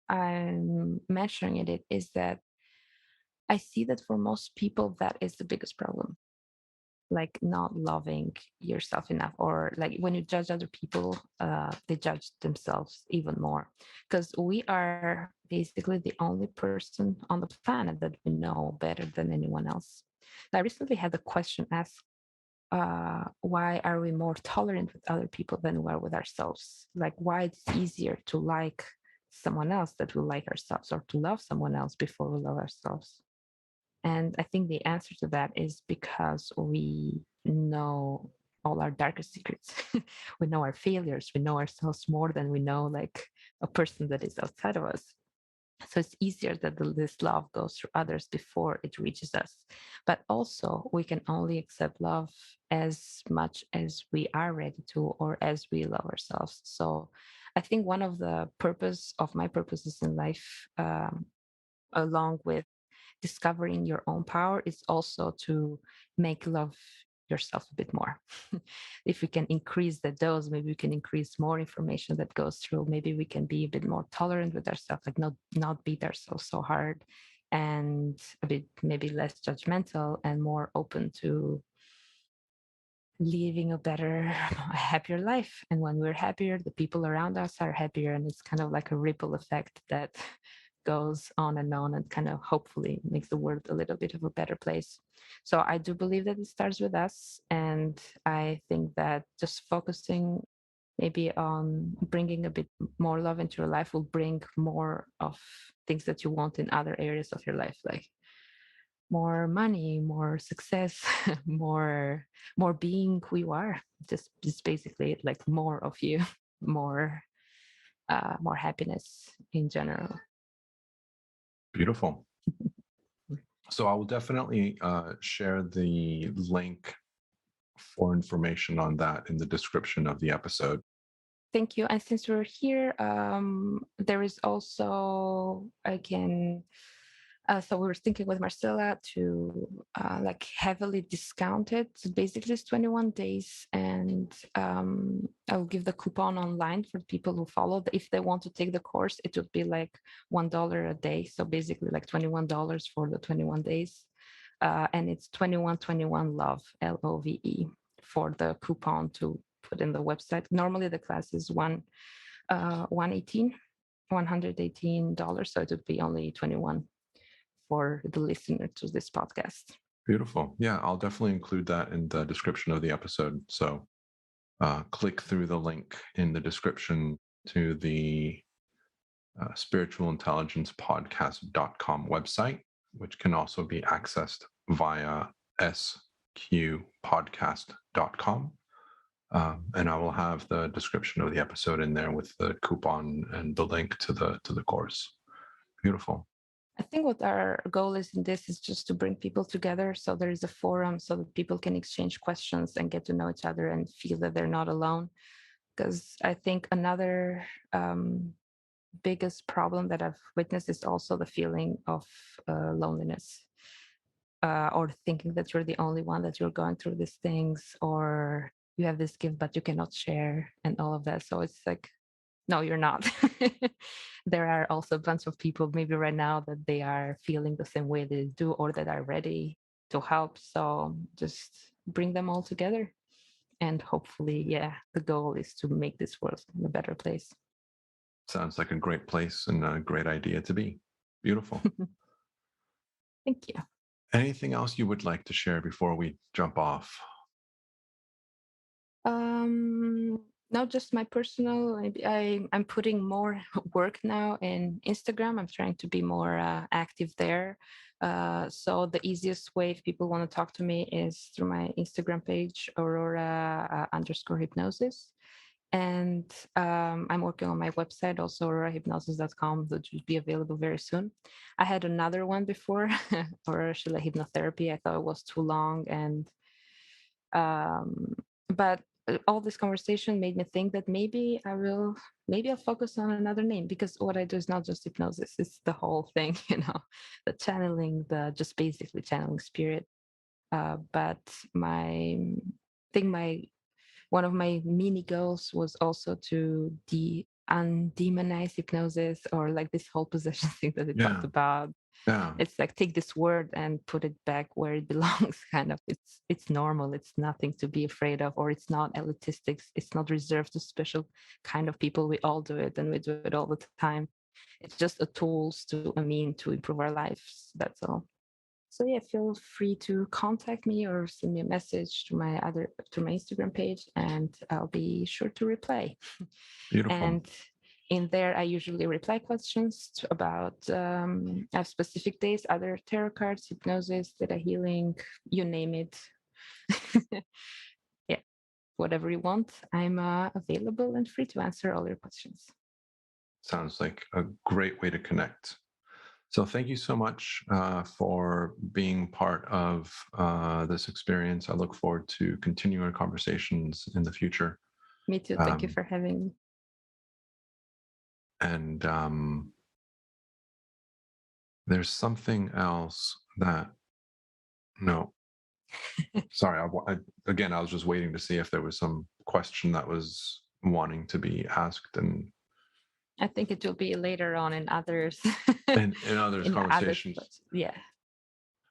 I'm mentioning it is that I see that for most people that is the biggest problem, like not loving yourself enough, or like when you judge other people, they judge themselves even more, because we are basically the only person on the planet that we know better than anyone else. I recently had the question asked, why are we more tolerant with other people than we are with ourselves? Like, why it's easier to like someone else that we like ourselves, or to love someone else before we love ourselves? And I think the answer to that is because we know all our darkest secrets. We know our failures. We know ourselves more than we know like a person that is outside of us. So it's easier that this love goes through others before it reaches us. But also, we can only accept love as much as we are ready to, or as we love ourselves. So I think one of the purpose of my purposes in life, along with discovering your own power, is also to make love yourself a bit more. If we can increase the dose, maybe we can increase more information that goes through. Maybe we can be a bit more tolerant with ourselves, like not beat ourselves so hard, and a bit maybe less judgmental and more open to living a better, a happier life. And when we're happier, the people around us are happier, and it's kind of like a ripple effect that goes on and kind of hopefully makes the world a little bit of a better place. So I do believe that it starts with us, and I think that just focusing maybe on bringing a bit more love into your life will bring more of things that you want in other areas of your life, like more money, more success, more being who you are. Just basically like more of you, more more happiness in general. Beautiful. So I will definitely share the link for information on that in the description of the episode. Thank you. And since we're here, there is also, I can, so we were thinking with Marcella to like heavily discount it. So basically it's 21 days, and I'll give the coupon online for people who follow. If they want to take the course, it would be like $1 a day. So basically like $21 for the 21 days. And it's 2121 love, LOVE, for the coupon to put in the website. Normally the class is 118 $118, so it would be only 21 for the listener to this podcast. Beautiful. Yeah, I'll definitely include that in the description of the episode. So click through the link in the description to the spiritualintelligencepodcast.com website, which can also be accessed via sqpodcast.com. And I will have the description of the episode in there with the coupon and the link to the course. Beautiful. I think what our goal is in this is just to bring people together. So there is a forum so that people can exchange questions and get to know each other and feel that they're not alone. Because I think another biggest problem that I've witnessed is also the feeling of loneliness, or thinking that you're the only one, that you're going through these things, or you have this gift but you cannot share, and all of that. So it's like, no, you're not. There are also a bunch of people maybe right now that they are feeling the same way they do, or that are ready to help. So just bring them all together, and hopefully, yeah, the goal is to make this world a better place. Sounds like a great place and a great idea to be. Beautiful. Thank you. Anything else you would like to share before we jump off? No, just my personal. I'm putting more work now in Instagram. I'm trying to be more active there. So the easiest way if people want to talk to me is through my Instagram page, Aurora _ hypnosis. And I'm working on my website, also aurorahypnosis.com, that should be available very soon. I had another one before, or Shele hypnotherapy. I thought it was too long, and but all this conversation made me think that maybe I'll focus on another name, because what I do is not just hypnosis, it's the whole thing, the channeling, the just basically channeling spirit. But my thing, my one of my mini goals was also to undemonize hypnosis, or like this whole possession thing that we talked about. Yeah. It's like take this word and put it back where it belongs. Kind of, it's normal, it's nothing to be afraid of, or it's not elitistic, it's not reserved to special kind of people. We all do it, and we do it all the time. It's just a tools to a mean to improve our lives, that's all. So yeah, feel free to contact me or send me a message to my Instagram page, and I'll be sure to reply. Beautiful. And in there, I usually reply questions about I have specific days, other tarot cards, hypnosis, theta healing, you name it. Yeah, whatever you want, I'm available and free to answer all your questions. Sounds like a great way to connect. So thank you so much for being part of this experience. I look forward to continuing our conversations in the future. Me too. Thank you for having me. And there's something else that, no, sorry. Again, I was just waiting to see if there was some question that was wanting to be asked, and I think it will be later on in others. in others conversations. Yeah.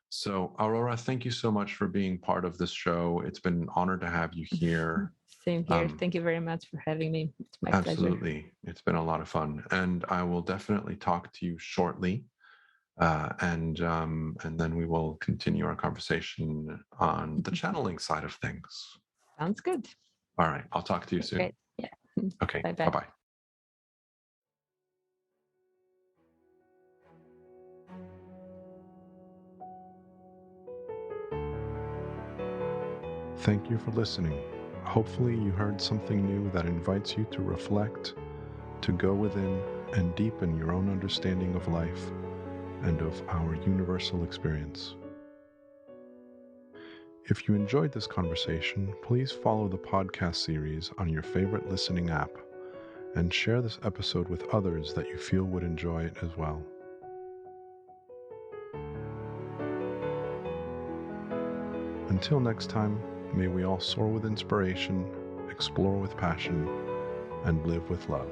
So, Aurora, thank you so much for being part of this show. It's been an honor to have you here. Same here. Thank you very much for having me. It's my pleasure. Absolutely. It's been a lot of fun. And I will definitely talk to you shortly. And then we will continue our conversation on the channeling side of things. Sounds good. All right. I'll talk to you soon. Great. Yeah. Okay. Bye-bye. Bye-bye. Thank you for listening. Hopefully you heard something new that invites you to reflect, to go within and deepen your own understanding of life and of our universal experience. If you enjoyed this conversation, please follow the podcast series on your favorite listening app and share this episode with others that you feel would enjoy it as well. Until next time, may we all soar with inspiration, explore with passion, and live with love.